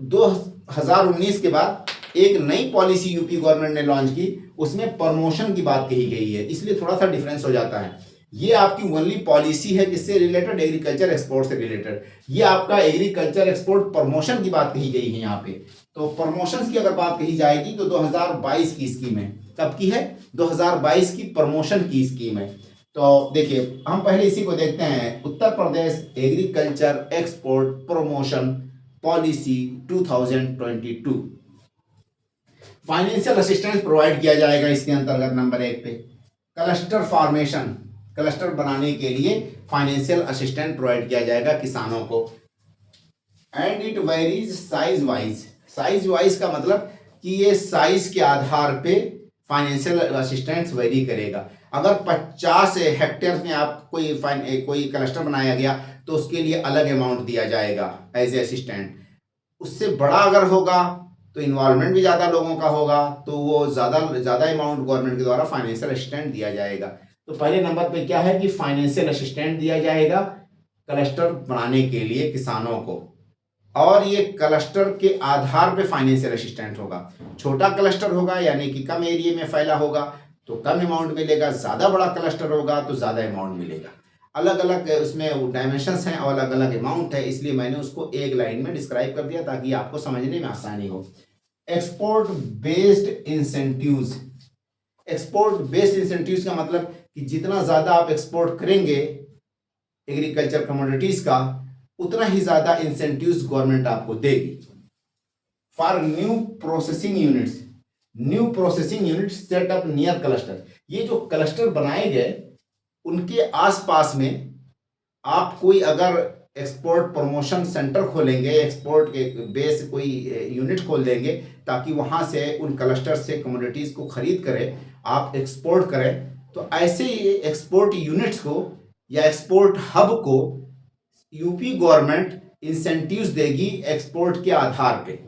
S1: 2019 के बाद एक नई पॉलिसी यूपी गवर्नमेंट ने लॉन्च की, उसमें प्रमोशन की बात कही गई है, इसलिए थोड़ा सा डिफरेंस हो जाता है। ये आपकी ओनली पॉलिसी है किससे रिलेटेड? एग्रीकल्चर एक्सपोर्ट से रिलेटेड। ये आपका एग्रीकल्चर एक्सपोर्ट प्रमोशन की बात कही गई है यहाँ पे। तो प्रमोशंस की अगर बात कही जाएगी तो 2022 की स्कीम है। कब की है? 2022 की प्रमोशन की स्कीम है। तो देखिए हम पहले इसी को देखते हैं, Uttar Pradesh agriculture export promotion policy 2022। Financial assistance provide किया जाएगा इसके अंतर्गत। नंबर 1 पे क्लस्टर फॉर्मेशन, क्लस्टर बनाने के लिए फाइनेंशियल असिस्टेंस प्रोवाइड किया जाएगा किसानों को। And it varies size wise. Size wise का मतलब कि ये साइज के आधार पे फाइनेंशियल असिस्टेंस वेरी करेगा। अगर 50 हेक्टेयर में आप कोई क्लस्टर बनाया गया तो उसके लिए अलग अमाउंट दिया जाएगा एज ए असिस्टेंट। उससे बड़ा अगर होगा तो इन्वॉल्वमेंट भी ज़्यादा लोगों का होगा, तो वो ज़्यादा अमाउंट गवर्नमेंट के द्वारा फाइनेंशियल असिस्टेंट दिया जाएगा। तो पहले नंबर पे क्या है कि फाइनेंशियल असिस्टेंट दिया जाएगा क्लस्टर बनाने के लिए किसानों को, और ये क्लस्टर के आधार पे फाइनेंशियल असिस्टेंट होगा। छोटा क्लस्टर होगा यानी कि कम एरिया में फैला होगा तो कम अमाउंट मिलेगा, ज़्यादा बड़ा क्लस्टर होगा तो ज़्यादा अमाउंट मिलेगा। अलग अलग उसमें डायमेंशंस हैं और अलग अलग अमाउंट है, इसलिए मैंने उसको एक लाइन में डिस्क्राइब कर दिया ताकि आपको समझने में आसानी हो। Export based incentives. Export based incentives का मतलब कि जितना ज़्यादा आप एक्सपोर्ट करेंगे एग्रीकल्चर कमोडिटीज़ का, उतना ही ज़्यादा इंसेंटिव्स गवर्नमेंट आपको देगी। For new processing units, new processing units set up near cluster. ये जो क्लस्टर बनाए गए उनके आसपास में आप कोई अगर एक्सपोर्ट प्रमोशन सेंटर खोलेंगे, एक्सपोर्ट के बेस कोई यूनिट खोल देंगे ताकि वहाँ से उन क्लस्टर से कमोडिटीज़ को खरीद करें, आप एक्सपोर्ट करें, तो ऐसे ही एक्सपोर्ट यूनिट्स को या एक्सपोर्ट हब को यूपी गवर्नमेंट इंसेंटिव्स देगी एक्सपोर्ट के आधार पे।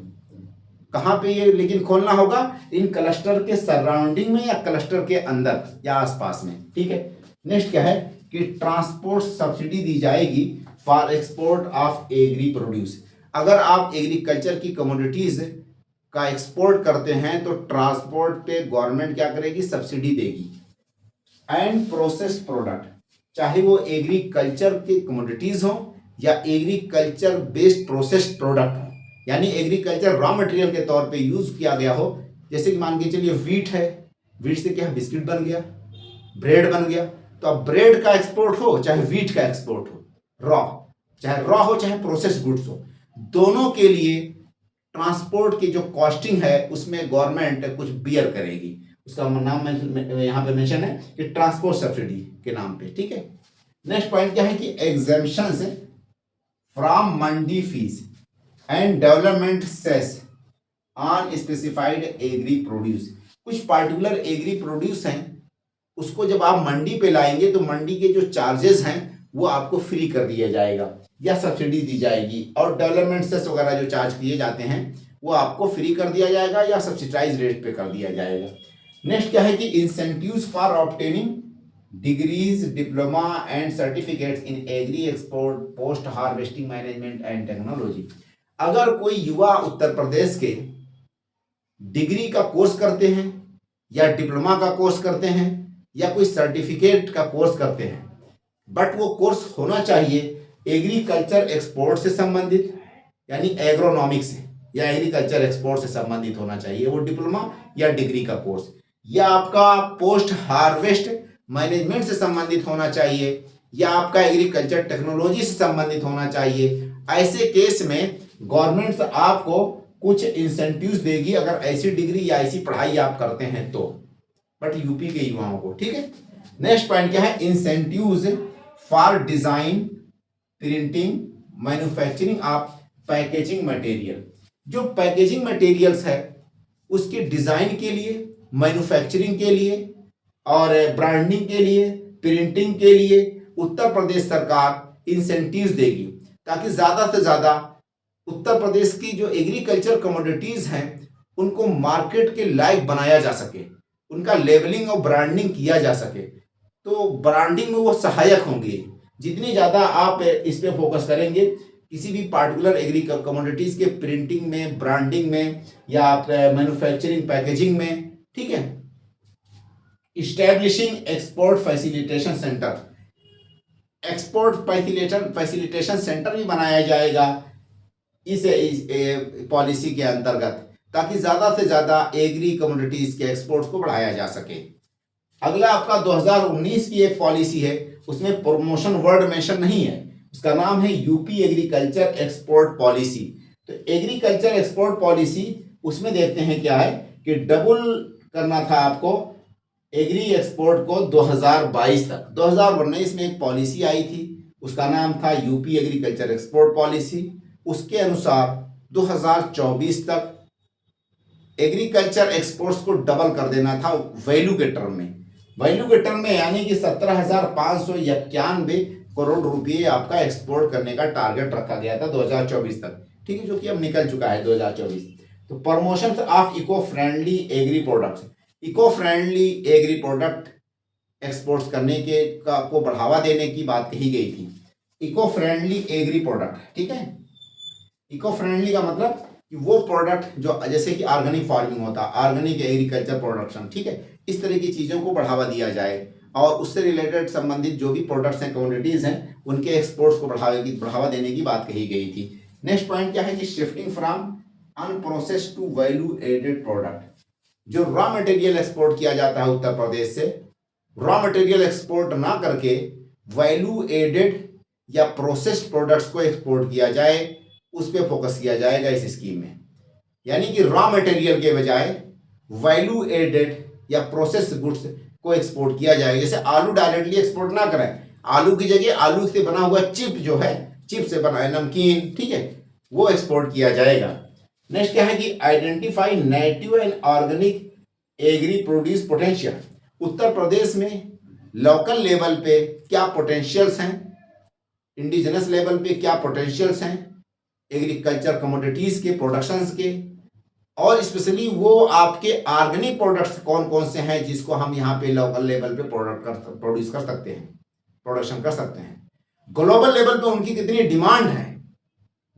S1: कहाँ पे ये लेकिन खोलना होगा? इन क्लस्टर के सराउंडिंग में या क्लस्टर के अंदर या आसपास में, ठीक है। नेक्स्ट क्या है कि ट्रांसपोर्ट सब्सिडी दी जाएगी for export of agri produce. अगर आप एग्रीकल्चर की कमोडिटीज का एक्सपोर्ट करते हैं तो ट्रांसपोर्ट पे गवर्नमेंट क्या करेगी? सब्सिडी देगी। एंड प्रोसेस्ड प्रोडक्ट, चाहे वो एग्रीकल्चर के कमोडिटीज हो या एग्रीकल्चर बेस्ड प्रोसेस्ड प्रोडक्ट हो, यानी एग्रीकल्चर रॉ मटेरियल के तौर पे यूज किया गया हो। जैसे कि मान के चलिए व्हीट है, व्हीट से क्या बिस्किट बन गया, ब्रेड बन गया। तो अब ब्रेड का एक्सपोर्ट हो चाहे व्हीट का एक्सपोर्ट हो, चाहे रॉ हो चाहे प्रोसेस्ड गुड्स हो, दोनों के लिए ट्रांसपोर्ट की जो कॉस्टिंग है उसमें गवर्नमेंट कुछ बियर करेगी। उसका नाम यहाँ पे मेंशन है कि ट्रांसपोर्ट सब्सिडी के नाम पे, ठीक है। नेक्स्ट पॉइंट क्या है कि exemptions from mandi fees and development cess on specified agri produce. कुछ पार्टिकुलर एग्री प्रोड्यूस हैं, उसको जब आप मंडी पे लाएंगे तो मंडी के जो चार्जेस हैं वो आपको फ्री कर दिया जाएगा या सब्सिडी दी जाएगी, और डेवलपमेंट सेस वगैरह जो चार्ज किए जाते हैं वो आपको फ्री कर दिया जाएगा या सब्सिडाइज रेट पे कर दिया जाएगा। नेक्स्ट क्या है कि incentives for obtaining degrees, diploma and certificates in agree export, post harvesting management and technology. अगर कोई युवा उत्तर प्रदेश के डिग्री का कोर्स करते हैं या डिप्लोमा का कोर्स करते हैं या कोई सर्टिफिकेट का कोर्स करते हैं, बट वो कोर्स होना चाहिए एग्रीकल्चर एक्सपोर्ट से संबंधित, यानी एग्रोनॉमिक से या एग्रीकल्चर एक्सपोर्ट से संबंधित होना चाहिए वो डिप्लोमा या डिग्री का कोर्स, या आपका पोस्ट हार्वेस्ट मैनेजमेंट से संबंधित होना चाहिए, या आपका एग्रीकल्चर टेक्नोलॉजी से संबंधित होना चाहिए। ऐसे केस में गवर्नमेंट आपको कुछ इंसेंटिव्स देगी अगर ऐसी डिग्री या ऐसी पढ़ाई आप करते हैं तो, बट यूपी के युवाओं को, ठीक है। नेक्स्ट पॉइंट क्या है? Incentives for design, printing, manufacturing of packaging material. जो पैकेजिंग मटेरियल्स है उसके डिजाइन के लिए, मैन्युफैक्चरिंग के लिए और ब्रांडिंग के लिए, प्रिंटिंग के लिए उत्तर प्रदेश सरकार इंसेंटिव्स देगी, ताकि ज़्यादा से ज़्यादा उत्तर प्रदेश की जो एग्रीकल्चर कमोडिटीज़ हैं उनको मार्केट के लायक बनाया जा सके, उनका लेबलिंग और ब्रांडिंग किया जा सके। तो ब्रांडिंग में वो सहायक होंगे। जितनी ज़्यादा आप इस पर फोकस करेंगे किसी भी पार्टिकुलर एग्री कमोडिटीज़ के प्रिंटिंग में, ब्रांडिंग में या आप मैन्युफैक्चरिंग, पैकेजिंग में, ठीक है। Establishing export facilitation centre, export facilitation centre भी बनाया जाएगा इस पॉलिसी के अंतर्गत, ताकि ज़्यादा से ज़्यादा एग्री कमोडिटीज़ के एक्सपोर्ट्स को बढ़ाया जा सके। अगला आपका 2019 की एक पॉलिसी है, उसमें प्रमोशन वर्ड मेंशन नहीं है, उसका नाम है यूपी एग्रीकल्चर एक्सपोर्ट पॉलिसी। तो एग्रीकल्चर एक्सपोर्ट पॉलिसी उसमें देखते हैं क्या है कि डबल करना था आपको एग्री एक्सपोर्ट को 2022 तक। 2019 में एक पॉलिसी आई थी, उसका नाम था यूपी एग्रीकल्चर एक्सपोर्ट पॉलिसी। उसके अनुसार 2024 तक एग्रीकल्चर एक्सपोर्ट्स को डबल कर देना था वैल्यू के टर्म में। वैल्यू के टर्म में यानी कि 17,591 करोड़ रुपए आपका एक्सपोर्ट करने का टारगेट रखा गया था 2024 तक, ठीक है, जो कि अब निकल चुका है 2024। तो promotion of eco friendly agri products, eco friendly agri product exports करने के को बढ़ावा देने की बात कही गई थी। इको फ्रेंडली एग्री प्रोडक्ट, ठीक है। इको फ्रेंडली का मतलब कि वो प्रोडक्ट जो जैसे कि ऑर्गेनिक फार्मिंग होता है, ऑर्गेनिक एग्रीकल्चर प्रोडक्शन, ठीक है, इस तरह की चीज़ों को बढ़ावा दिया जाए और उससे रिलेटेड संबंधित जो भी प्रोडक्ट्स हैं, कमोडिटीज़ हैं, उनके एक्सपोर्ट्स को बढ़ावा देने की बात कही गई थी। नेक्स्ट पॉइंट क्या है कि shifting from unprocessed to value added product. जो रॉ मटेरियल एक्सपोर्ट किया जाता है उत्तर प्रदेश से, रॉ मटेरियल एक्सपोर्ट ना करके वैल्यू एडेड या प्रोसेस्ड प्रोडक्ट्स को एक्सपोर्ट किया जाए, उस पर फोकस किया जाएगा इस स्कीम में। यानी कि रॉ मटेरियल के बजाय वैल्यू एडेड या प्रोसेस्ड गुड्स को एक्सपोर्ट किया जाएगा। जैसे आलू डायरेक्टली एक्सपोर्ट ना करें, आलू की जगह आलू से बना हुआ चिप जो है, चिप से बना है नमकीन, ठीक है, वो एक्सपोर्ट किया जाएगा। नेक्स्ट क्या है कि identify native and organic agri produce potential. Uttar Pradesh में लोकल लेवल पे क्या पोटेंशियल्स हैं, इंडिजिनस लेवल पे क्या पोटेंशियल्स हैं एग्रीकल्चर कमोडिटीज़ के, प्रोडक्शंस के, और स्पेशली वो आपके ऑर्गेनिक प्रोडक्ट्स कौन कौन से हैं जिसको हम यहाँ पे लोकल लेवल पे प्रोड्यूस कर सकते हैं, प्रोडक्शन कर सकते हैं। ग्लोबल लेवल पे उनकी कितनी डिमांड है,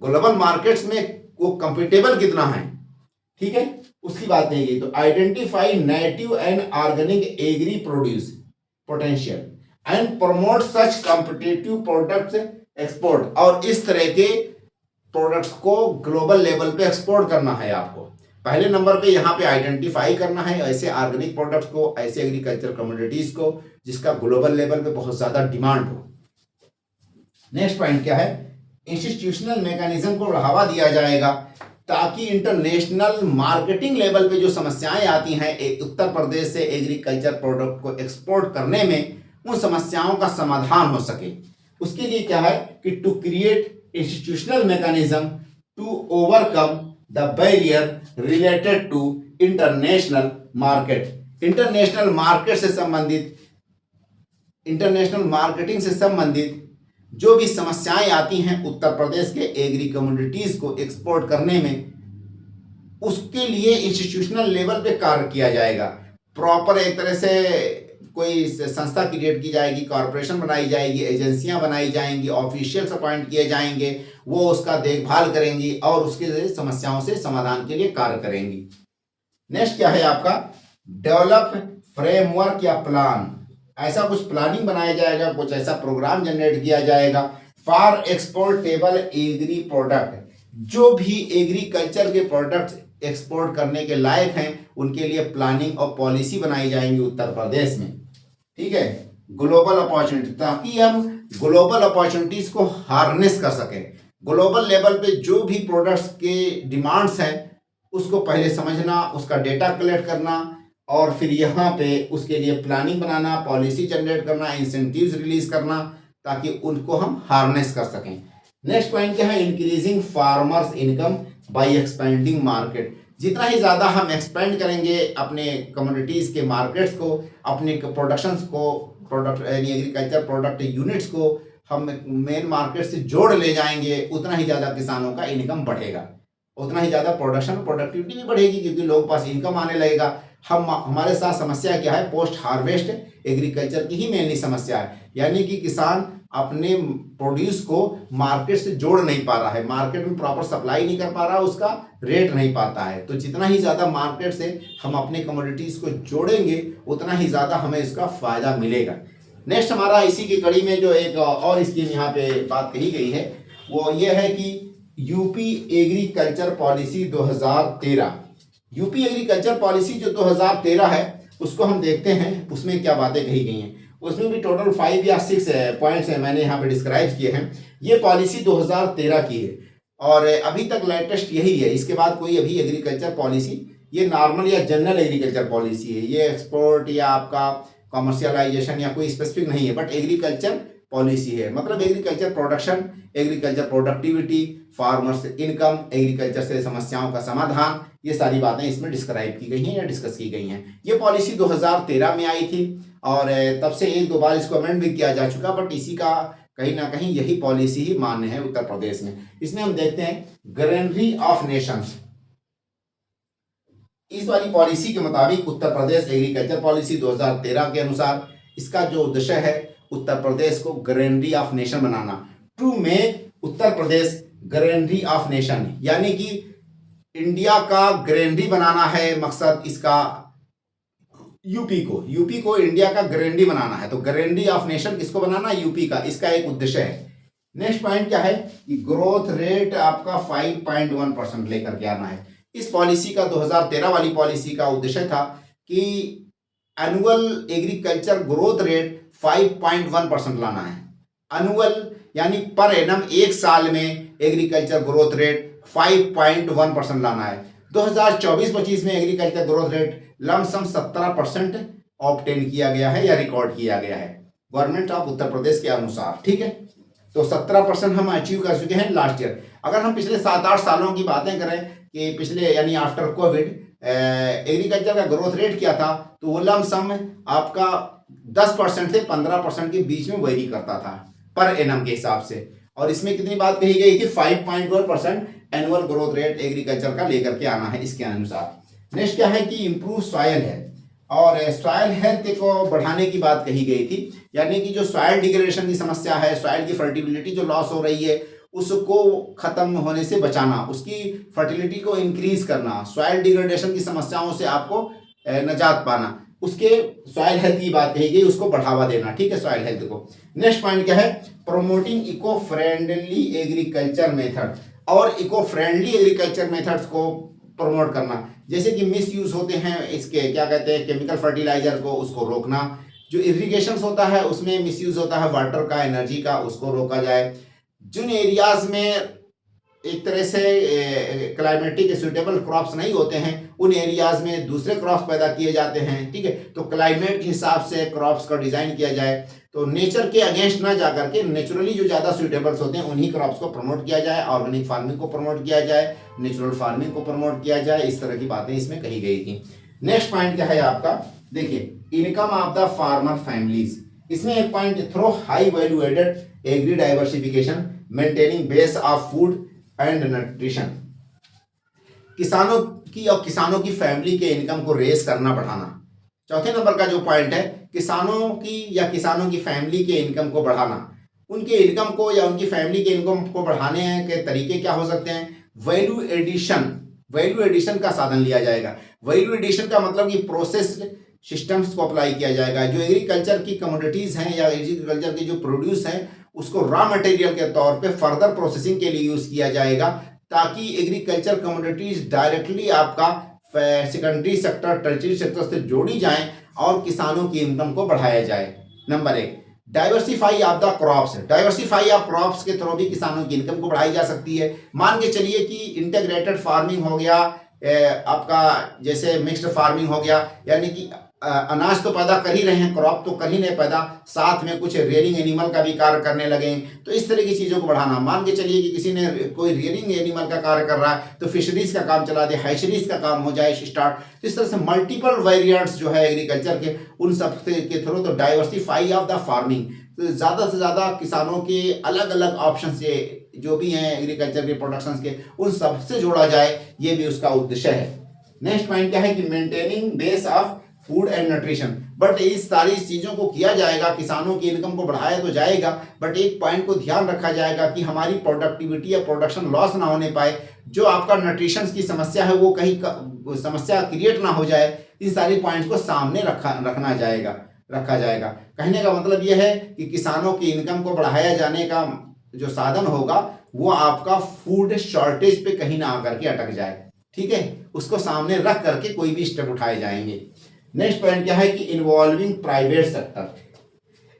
S1: ग्लोबल मार्केट्स में वो कंपीटेबल कितना है, ठीक है, उसकी बात नहीं की। तो identify native and organic agri produce potential and promote such competitive products export, और इस तरह के प्रोडक्ट्स को ग्लोबल लेवल पे एक्सपोर्ट करना है आपको। पहले नंबर पे यहाँ पे आइडेंटिफाई करना है ऐसे ऑर्गेनिक प्रोडक्ट्स को, ऐसे एग्रीकल्चर कमोडिटीज को जिसका ग्लोबल लेवल पे बहुत ज्यादा डिमांड हो। नेक्स्ट पॉइंट क्या है, इंस्टीट्यूशनल मैकेनिज्म को बढ़ावा दिया जाएगा ताकि इंटरनेशनल मार्केटिंग लेवल पे जो समस्याएं आती हैं उत्तर प्रदेश से एग्रीकल्चर प्रोडक्ट को एक्सपोर्ट करने में, उन समस्याओं का समाधान हो सके। उसके लिए क्या है कि to create institutional mechanism to overcome the barrier related to international market. International market से संबंधित, इंटरनेशनल मार्केटिंग से संबंधित जो भी समस्याएं आती हैं उत्तर प्रदेश के एग्री कमोडिटीज को एक्सपोर्ट करने में, उसके लिए इंस्टीट्यूशनल लेवल पे कार्य किया जाएगा। प्रॉपर एक तरह से कोई संस्था क्रिएट की जाएगी, कॉरपोरेशन बनाई जाएगी, एजेंसियां बनाई जाएंगी, ऑफिशियल्स अपॉइंट किए जाएंगे, वो उसका देखभाल करेंगी और उसके समस्याओं से समाधान के लिए कार्य करेंगी। नेक्स्ट क्या है आपका, डेवलप फ्रेमवर्क या प्लान, ऐसा कुछ प्लानिंग बनाया जाएगा, कुछ ऐसा प्रोग्राम जनरेट किया जाएगा फॉर एक्सपोर्टेबल एग्री प्रोडक्ट, जो भी एग्रीकल्चर के प्रोडक्ट एक्सपोर्ट करने के लायक हैं उनके लिए प्लानिंग और पॉलिसी बनाई जाएंगी उत्तर प्रदेश में, ठीक है। ग्लोबल अपॉर्चुनिटी, ताकि हम ग्लोबल अपॉर्चुनिटीज को हार्नेस कर सकें। ग्लोबल लेवल पे जो भी प्रोडक्ट्स के डिमांड्स हैं उसको पहले समझना, उसका डेटा कलेक्ट करना और फिर यहाँ पे उसके लिए प्लानिंग बनाना, पॉलिसी जनरेट करना, इंसेंटिव्स रिलीज करना ताकि उनको हम हार्नेस कर सकें। नेक्स्ट पॉइंट क्या है, increasing farmers income by expanding market. जितना ही ज़्यादा हम एक्सपेंड करेंगे अपने कम्युनिटीज़ के मार्केट्स को, अपने प्रोडक्शंस को, प्रोडक्ट यानी एग्रीकल्चर प्रोडक्ट यूनिट्स को हम मेन मार्केट से जोड़ ले जाएंगे, उतना ही ज़्यादा किसानों का इनकम बढ़ेगा, उतना ही ज़्यादा प्रोडक्शन प्रोडक्टिविटी भी बढ़ेगी क्योंकि लोगों के पास इनकम आने लगेगा। हमारे साथ समस्या क्या है, पोस्ट हार्वेस्ट एग्रीकल्चर की ही मेनली समस्या है, यानी कि किसान अपने प्रोड्यूस को मार्केट से जोड़ नहीं पा रहा है, मार्केट में प्रॉपर सप्लाई नहीं कर पा रहा, उसका रेट नहीं पाता है। तो जितना ही ज़्यादा मार्केट से हम अपने कमोडिटीज़ को जोड़ेंगे उतना ही ज़्यादा हमें इसका फ़ायदा मिलेगा। नेक्स्ट हमारा इसी की कड़ी में जो एक और स्कीम यहाँ पे बात कही गई है वो ये है कि UP agriculture policy 2013, UP agriculture policy जो 2013 है उसको हम देखते हैं उसमें क्या बातें कही गई हैं। उसमें भी टोटल 5 या 6 पॉइंट्स हैं, मैंने यहाँ पे डिस्क्राइब किए हैं। ये पॉलिसी 2013 की है और अभी तक लेटेस्ट यही है, इसके बाद कोई अभी एग्रीकल्चर पॉलिसी, ये नॉर्मल या जनरल एग्रीकल्चर पॉलिसी है, ये एक्सपोर्ट या आपका कॉमर्शियलाइजेशन या कोई स्पेसिफिक नहीं है, बट एग्रीकल्चर पॉलिसी है। मतलब agriculture production, agriculture productivity, farmers income, agriculture से समस्याओं का समाधान, ये सारी बातें इसमें डिस्क्राइब की गई हैं या डिस्कस की गई हैं। ये पॉलिसी 2013 में आई थी और तब से 1-2 बार इसको अमेंड भी किया जा चुका, बट इसी का कहीं ना कहीं यही पॉलिसी ही मान्य है उत्तर प्रदेश में। इसमें हम देखते हैं ग्रेनरी ऑफ नेशंस, इस वाली पॉलिसी के मुताबिक उत्तर प्रदेश एग्रीकल्चर पॉलिसी 2013 के अनुसार इसका जो उद्देश्य है उत्तर प्रदेश को ग्रेनरी ऑफ नेशन बनाना, to make Uttar Pradesh granary of nation, यानी कि इंडिया का ग्रेनरी बनाना है मकसद इसका। यूपी को इंडिया का ग्रेनरी बनाना है, तो ग्रेनरी ऑफ नेशन किसको बनाना, यूपी का, इसका एक उद्देश्य है। नेक्स्ट पॉइंट क्या है कि ग्रोथ रेट आपका 5.1% लेकर के आना है। इस पॉलिसी का 2013 वाली पॉलिसी का उद्देश्य था कि एनुअल एग्रीकल्चर ग्रोथ रेट 5.1% लाना है। एनुअल यानी पर एनम, एक साल में एग्रीकल्चर ग्रोथ रेट 5.1% लाना है। 2024-25 में agriculture growth rate lump sum 17% obtain किया गया है या रिकॉर्ड किया गया है गवर्नमेंट ऑफ उत्तर प्रदेश के अनुसार, ठीक है। तो 17% हम अचीव कर चुके हैं लास्ट ईयर। अगर हम पिछले 7-8 सालों की बातें करें कि पिछले यानी आफ्टर कोविड एग्रीकल्चर का ग्रोथ रेट क्या था, तो वो लमसम आपका 10% से 15% के बीच में वेरी करता था पर एनम के हिसाब से। और इसमें कितनी बात कही गई थी, 5.1% एनुअल ग्रोथ रेट एग्रीकल्चर का लेकर के आना है इसके अनुसार। नेक्स्ट क्या है कि इम्प्रूव सॉयल है, और सॉयल हेल्थ को बढ़ाने की बात कही गई थी, यानी कि जो सॉयल डिग्रेडेशन की समस्या है, सॉयल की फर्टिलिटी जो लॉस हो रही है उसको खत्म होने से बचाना, उसकी फर्टिलिटी को इंक्रीज करना, सॉयल डिग्रेडेशन की समस्याओं से आपको निजात पाना, उसके सॉयल हेल्थ की बात कही गई, उसको बढ़ावा देना, ठीक है, सॉयल हेल्थ को। नेक्स्ट पॉइंट क्या है, promoting eco friendly agriculture method, और इको फ्रेंडली एग्रीकल्चर मेथड्स को प्रमोट करना, जैसे कि मिस यूज होते हैं इसके क्या कहते हैं केमिकल फर्टिलाइजर को, उसको रोकना, जो इरिगेशन होता है उसमें मिस यूज होता है वाटर का, एनर्जी का, उसको रोका जाए। जिन एरियाज में एक तरह से क्लाइमेटिक सूटेबल क्रॉप्स नहीं होते हैं उन एरियाज में दूसरे क्रॉप्स पैदा किए जाते हैं, ठीक है, तो क्लाइमेट के हिसाब से क्रॉप्स का डिजाइन किया जाए, तो नेचर के अगेंस्ट ना जाकर के नेचुरली जो ज़्यादा सूटेबल्स होते हैं उन्हीं क्रॉप्स को प्रमोट किया जाए, ऑर्गेनिक फार्मिंग को प्रमोट किया जाए, नेचुरल फार्मिंग को प्रमोट किया जाए, इस तरह की बातें इसमें कही गई थी। नेक्स्ट पॉइंट क्या है आपका, देखिए income of the farmer families, इसमें एक point, through high value added agri diversification maintaining base of food and nutrition, किसानों की और किसानों की फैमिली के इनकम को रेस करना, बढ़ाना। चौथे नंबर का जो पॉइंट है, किसानों की या किसानों की फैमिली के इनकम को बढ़ाना, उनके इनकम को या उनकी फैमिली के इनकम को बढ़ाने के तरीके क्या हो सकते हैं, वैल्यू एडिशन, वैल्यू एडिशन का साधन लिया जाएगा। वैल्यू एडिशन का मतलब कि प्रोसेस्ड सिस्टम्स को अप्लाई किया जाएगा, जो एग्रीकल्चर की कमोडिटीज हैं या एग्रीकल्चर के जो प्रोड्यूस हैं उसको रॉ मटेरियल के तौर पे फर्दर प्रोसेसिंग के लिए यूज किया जाएगा, ताकि एग्रीकल्चर कमोडिटीज डायरेक्टली आपका सेकेंडरी सेक्टर, टर्शियरी सेक्टर से जोड़ी जाएं और किसानों की इनकम को बढ़ाया जाए। नंबर एक, diversify of the crops, diversify of crops के थ्रू भी किसानों की इनकम को बढ़ाई जा सकती है। मान के चलिए कि इंटीग्रेटेड फार्मिंग हो गया, आपका जैसे मिक्स्ड फार्मिंग हो गया, यानी कि अनाज तो पैदा कर ही रहे हैं, क्रॉप तो कर ही नहीं पैदा, साथ में कुछ रियरिंग एनिमल का भी कार्य करने लगे, तो इस तरह की चीज़ों को बढ़ाना। मान के चलिए कि किसी ने कोई रियरिंग एनिमल का कार्य कर रहा है तो फिशरीज का काम चला दे, हैचरीज का काम हो जाए स्टार्ट, तो इस तरह से मल्टीपल वेरिएंट्स जो है एग्रीकल्चर के उन सब के थ्रू, तो डाइवर्सिफाई ऑफ द फार्मिंग, तो ज़्यादा से ज़्यादा किसानों के अलग अलग ऑप्शन से जो भी हैं एग्रीकल्चर के प्रोडक्शन के, उन सबसे जोड़ा जाए, ये भी उसका उद्देश्य है। नेक्स्ट पॉइंट क्या है कि maintaining base of food and nutrition, but इस सारी चीज़ों को किया जाएगा, किसानों की इनकम को बढ़ाया तो जाएगा, बट एक पॉइंट को ध्यान रखा जाएगा कि हमारी प्रोडक्टिविटी या प्रोडक्शन लॉस ना होने पाए, जो आपका न्यूट्रिशन की समस्या है वो कहीं समस्या क्रिएट ना हो जाए, इन सारी पॉइंट्स को सामने रखा जाएगा। कहने का मतलब यह है कि किसानों की इनकम को बढ़ाया जाने का जो साधन होगा वो आपका फूड शॉर्टेज पे कहीं ना आकर के अटक जाए, ठीक है, उसको सामने रख करके कोई भी स्टेप उठाए जाएंगे। नेक्स्ट पॉइंट क्या है कि इन्वॉल्विंग प्राइवेट सेक्टर,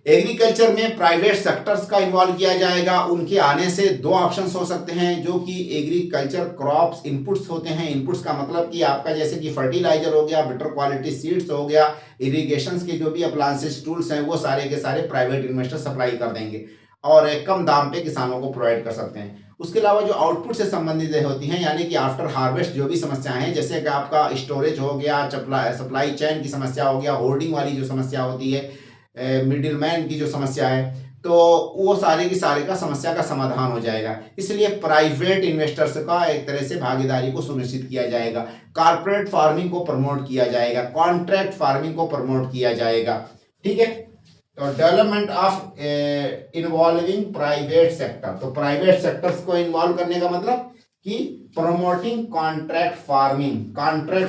S1: एग्रीकल्चर में प्राइवेट सेक्टर्स का इन्वॉल्व किया जाएगा। उनके आने से दो ऑप्शंस हो सकते हैं, जो कि एग्रीकल्चर क्रॉप्स इनपुट्स होते हैं, इनपुट्स का मतलब कि आपका जैसे कि फर्टिलाइजर हो गया, बेटर क्वालिटी सीड्स हो गया, इरिगेशन के जो भी अप्लायंसेस टूल्स हैं वो सारे के सारे प्राइवेट इन्वेस्टर सप्लाई कर देंगे और कम दाम पे किसानों को प्रोवाइड कर सकते हैं। उसके अलावा जो आउटपुट से संबंधित होती हैं, यानी कि आफ्टर हार्वेस्ट जो भी समस्याएं हैं, जैसे कि आपका स्टोरेज हो गया, सप्लाई चेन की समस्या हो गया, होल्डिंग वाली जो समस्या होती है, मिडिल मैन की जो समस्या है, तो वो सारे की सारे का समस्या का समाधान हो जाएगा। इसलिए प्राइवेट इन्वेस्टर्स का एक तरह से भागीदारी को सुनिश्चित किया जाएगा, कारपोरेट फार्मिंग को प्रमोट किया जाएगा, कॉन्ट्रैक्ट फार्मिंग को प्रमोट किया जाएगा, ठीक है। तो development of involving private sector, तो प्राइवेट सेक्टर्स को इन्वॉल्व करने का मतलब कि प्रमोटिंग कॉन्ट्रैक्ट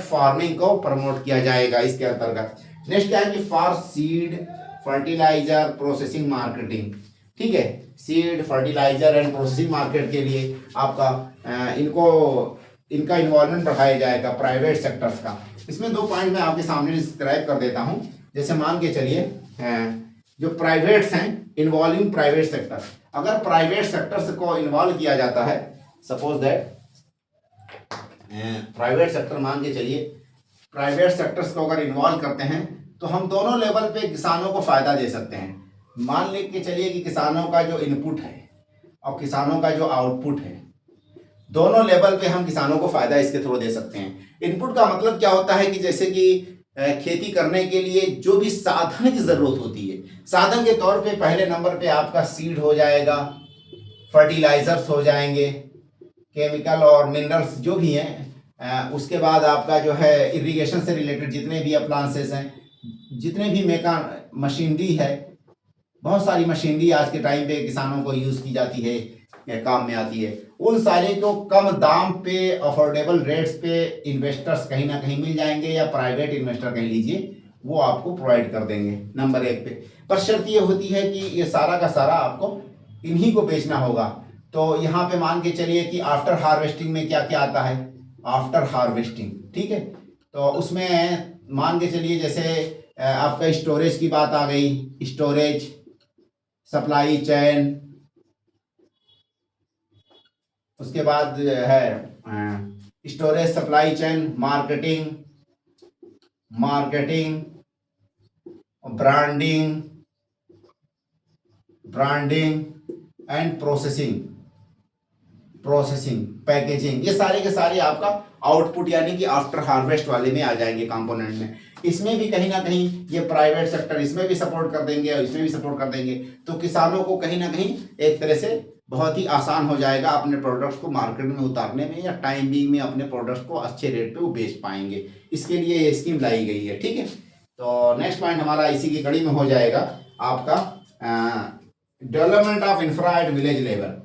S1: फार्मिंग को प्रमोट किया जाएगा इसके अंतर्गत। नेक्स्ट क्या है कि for seed fertiliser processing marketing, ठीक है, seed fertiliser and processing market के लिए आपका इनका इन्वॉल्वमेंट बढ़ाया जाएगा प्राइवेट सेक्टर्स का। इसमें दो पॉइंट मैं आपके सामने डिस्क्राइब कर देता हूं। जैसे मान के चलिए जो प्राइवेट्स हैं, इन्वॉल्विंग प्राइवेट सेक्टर, अगर प्राइवेट सेक्टर्स को इन्वॉल्व किया जाता है, सपोज दैट प्राइवेट सेक्टर, मान के चलिए प्राइवेट सेक्टर्स को अगर इन्वॉल्व करते हैं तो हम दोनों लेवल पे किसानों को फायदा दे सकते हैं। मान ले के चलिए कि किसानों का जो इनपुट है और किसानों का जो आउटपुट है, दोनों लेवल पे हम किसानों को फायदा इसके थ्रू दे सकते हैं। इनपुट का मतलब क्या होता है कि जैसे कि खेती करने के लिए जो भी साधन की जरूरत होती है, साधन के तौर पे पहले नंबर पे आपका सीड हो जाएगा, फर्टिलाइजर्स हो जाएंगे, केमिकल और मिनरल्स जो भी हैं। उसके बाद आपका जो है इरिगेशन से रिलेटेड जितने भी अप्लायंसेस हैं, जितने भी मशीनरी है, बहुत सारी मशीनरी आज के टाइम पे किसानों को यूज़ की जाती है या काम में आती है, उन सारे को कम दाम पे अफोर्डेबल रेट्स पे इन्वेस्टर्स कहीं ना कहीं मिल जाएंगे, या प्राइवेट इन्वेस्टर कह लीजिए, वो आपको प्रोवाइड कर देंगे नंबर 1 पे। पर शर्त ये होती है कि ये सारा का सारा आपको इन्हीं को बेचना होगा। तो यहाँ पे मान के चलिए कि आफ्टर हार्वेस्टिंग में क्या क्या आता है, आफ्टर हार्वेस्टिंग, ठीक है, तो उसमें मान के चलिए जैसे आपका स्टोरेज की बात आ गई, स्टोरेज, सप्लाई चेन, उसके बाद है storage, supply chain, marketing, branding and processing, packaging, ये सारे के सारे आपका आउटपुट यानी कि आफ्टर हार्वेस्ट वाले में आ जाएंगे कंपोनेंट में। इसमें भी कहीं ना कहीं ये प्राइवेट सेक्टर इसमें भी सपोर्ट कर देंगे और इसमें भी सपोर्ट कर देंगे, तो किसानों को कहीं ना कहीं एक तरह से बहुत ही आसान हो जाएगा अपने प्रोडक्ट्स को मार्केट में उतारने में, या टाइम बीइंग में अपने प्रोडक्ट्स को अच्छे रेट पे वो बेच पाएंगे। इसके लिए ये स्कीम लाई गई है, ठीक है। तो नेक्स्ट पॉइंट हमारा इसी की कड़ी में हो जाएगा आपका development of infra at village level.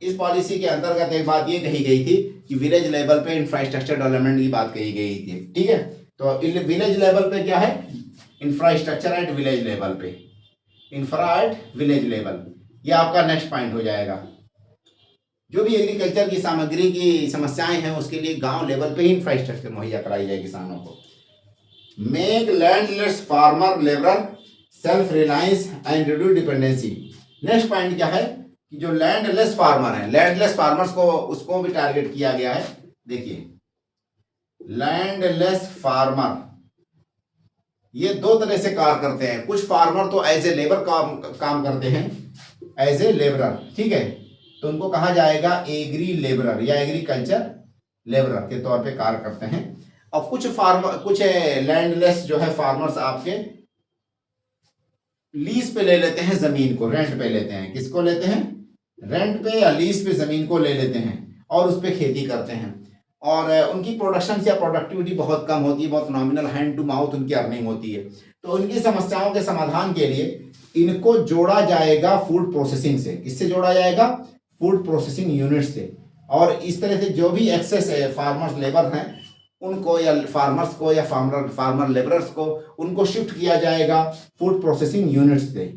S1: इस पॉलिसी के अंतर्गत एक बात ये कही गई थी कि विलेज लेवल पे इंफ्रास्ट्रक्चर डेवलपमेंट की बात कही गई थी, ठीक है। तो विलेज लेवल पे क्या है, इंफ्रास्ट्रक्चर एट विलेज लेवल पे, इंफ्रा एट विलेज लेवल, ये आपका नेक्स्ट पॉइंट हो जाएगा। जो भी एग्रीकल्चर की सामग्री की समस्याएं हैं उसके लिए गांव लेवल पे ही इंफ्रास्ट्रक्चर मुहैया कराई जाए किसानों को। Make landless farmer labour self reliance and reduce dependency. Next point क्या है कि जो लैंडलेस फार्मर हैं, लैंडलेस फार्मर्स को उसको भी टारगेट किया गया है। देखिए लैंडलेस फार्मर ये दो तरह से कार्य करते हैं। कुछ फार्मर तो एज ए लेबर काम करते हैं, एज ए लेबरर, ठीक है, तो उनको कहा जाएगा एग्री लेबरर या एग्रीकल्चर लेबरर के तौर पे कार्य करते हैं। और कुछ लैंडलेस जो है फार्मर्स आपके लीज पे ले लेते हैं, जमीन को रेंट पे लेते हैं। किसको लेते हैं, रेंट पे या लीज पे जमीन को ले लेते हैं और उस पे खेती करते हैं। और उनकी प्रोडक्शन या प्रोडक्टिविटी बहुत कम होती है, बहुत नॉमिनल, हैंड टू माउथ उनकी अर्निंग होती है। तो उनकी समस्याओं के समाधान के लिए इनको जोड़ा जाएगा फूड प्रोसेसिंग से। किससे जोड़ा जाएगा, फूड प्रोसेसिंग यूनिट से। और इस तरह से जो भी एक्सेस फार्मर्स लेबर हैं उनको, या फार्मर्स को, या फार्मर लेबरर्स को, उनको शिफ्ट किया जाएगा फूड प्रोसेसिंग यूनिट्स से।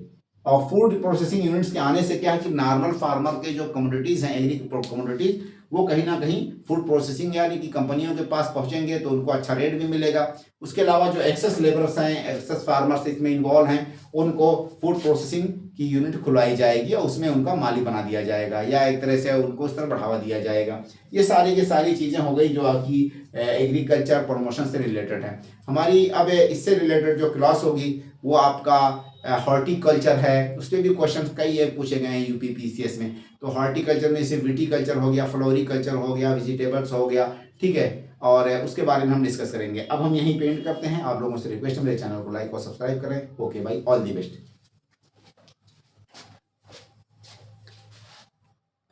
S1: और फूड प्रोसेसिंग यूनिट्स के आने से क्या है कि नॉर्मल फार्मर के जो कमोडिटीज़ हैं, एग्री कमोडिटीज़, वो कहीं ना कहीं फूड प्रोसेसिंग यानी कि कंपनियों के पास पहुंचेंगे तो उनको अच्छा रेट भी मिलेगा। उसके अलावा जो एक्सेस लेबरर्स हैं, एक्सेस फार्मर्स इसमें इन्वॉल्व हैं, उनको फूड प्रोसेसिंग की यूनिट खुलवाई जाएगी और उसमें उनका मालिक बना दिया जाएगा, या एक तरह से उनको उस तरह बढ़ावा दिया जाएगा। ये सारी की सारी चीज़ें हो गई जो आपकी एग्रीकल्चर प्रमोशन से रिलेटेड है। हमारी अब इससे रिलेटेड जो क्लास होगी वो आपका हॉर्टिकल्चर है। उस पर भी क्वेश्चन कई पूछे गए हैं यूपी पीसीएस में। तो हॉर्टिकल्चर में सिर्फ विटीकल्चर हो गया, फ्लोरिकल्चर हो गया, वेजिटेबल्स हो गया, ठीक है, और उसके बारे में हम डिस्कस करेंगे। अब हम यहीं पे एंड करते हैं। आप लोगों से रिक्वेस्ट है मेरे चैनल को लाइक और सब्सक्राइब करें। ओके भाई, ऑल दी बेस्ट।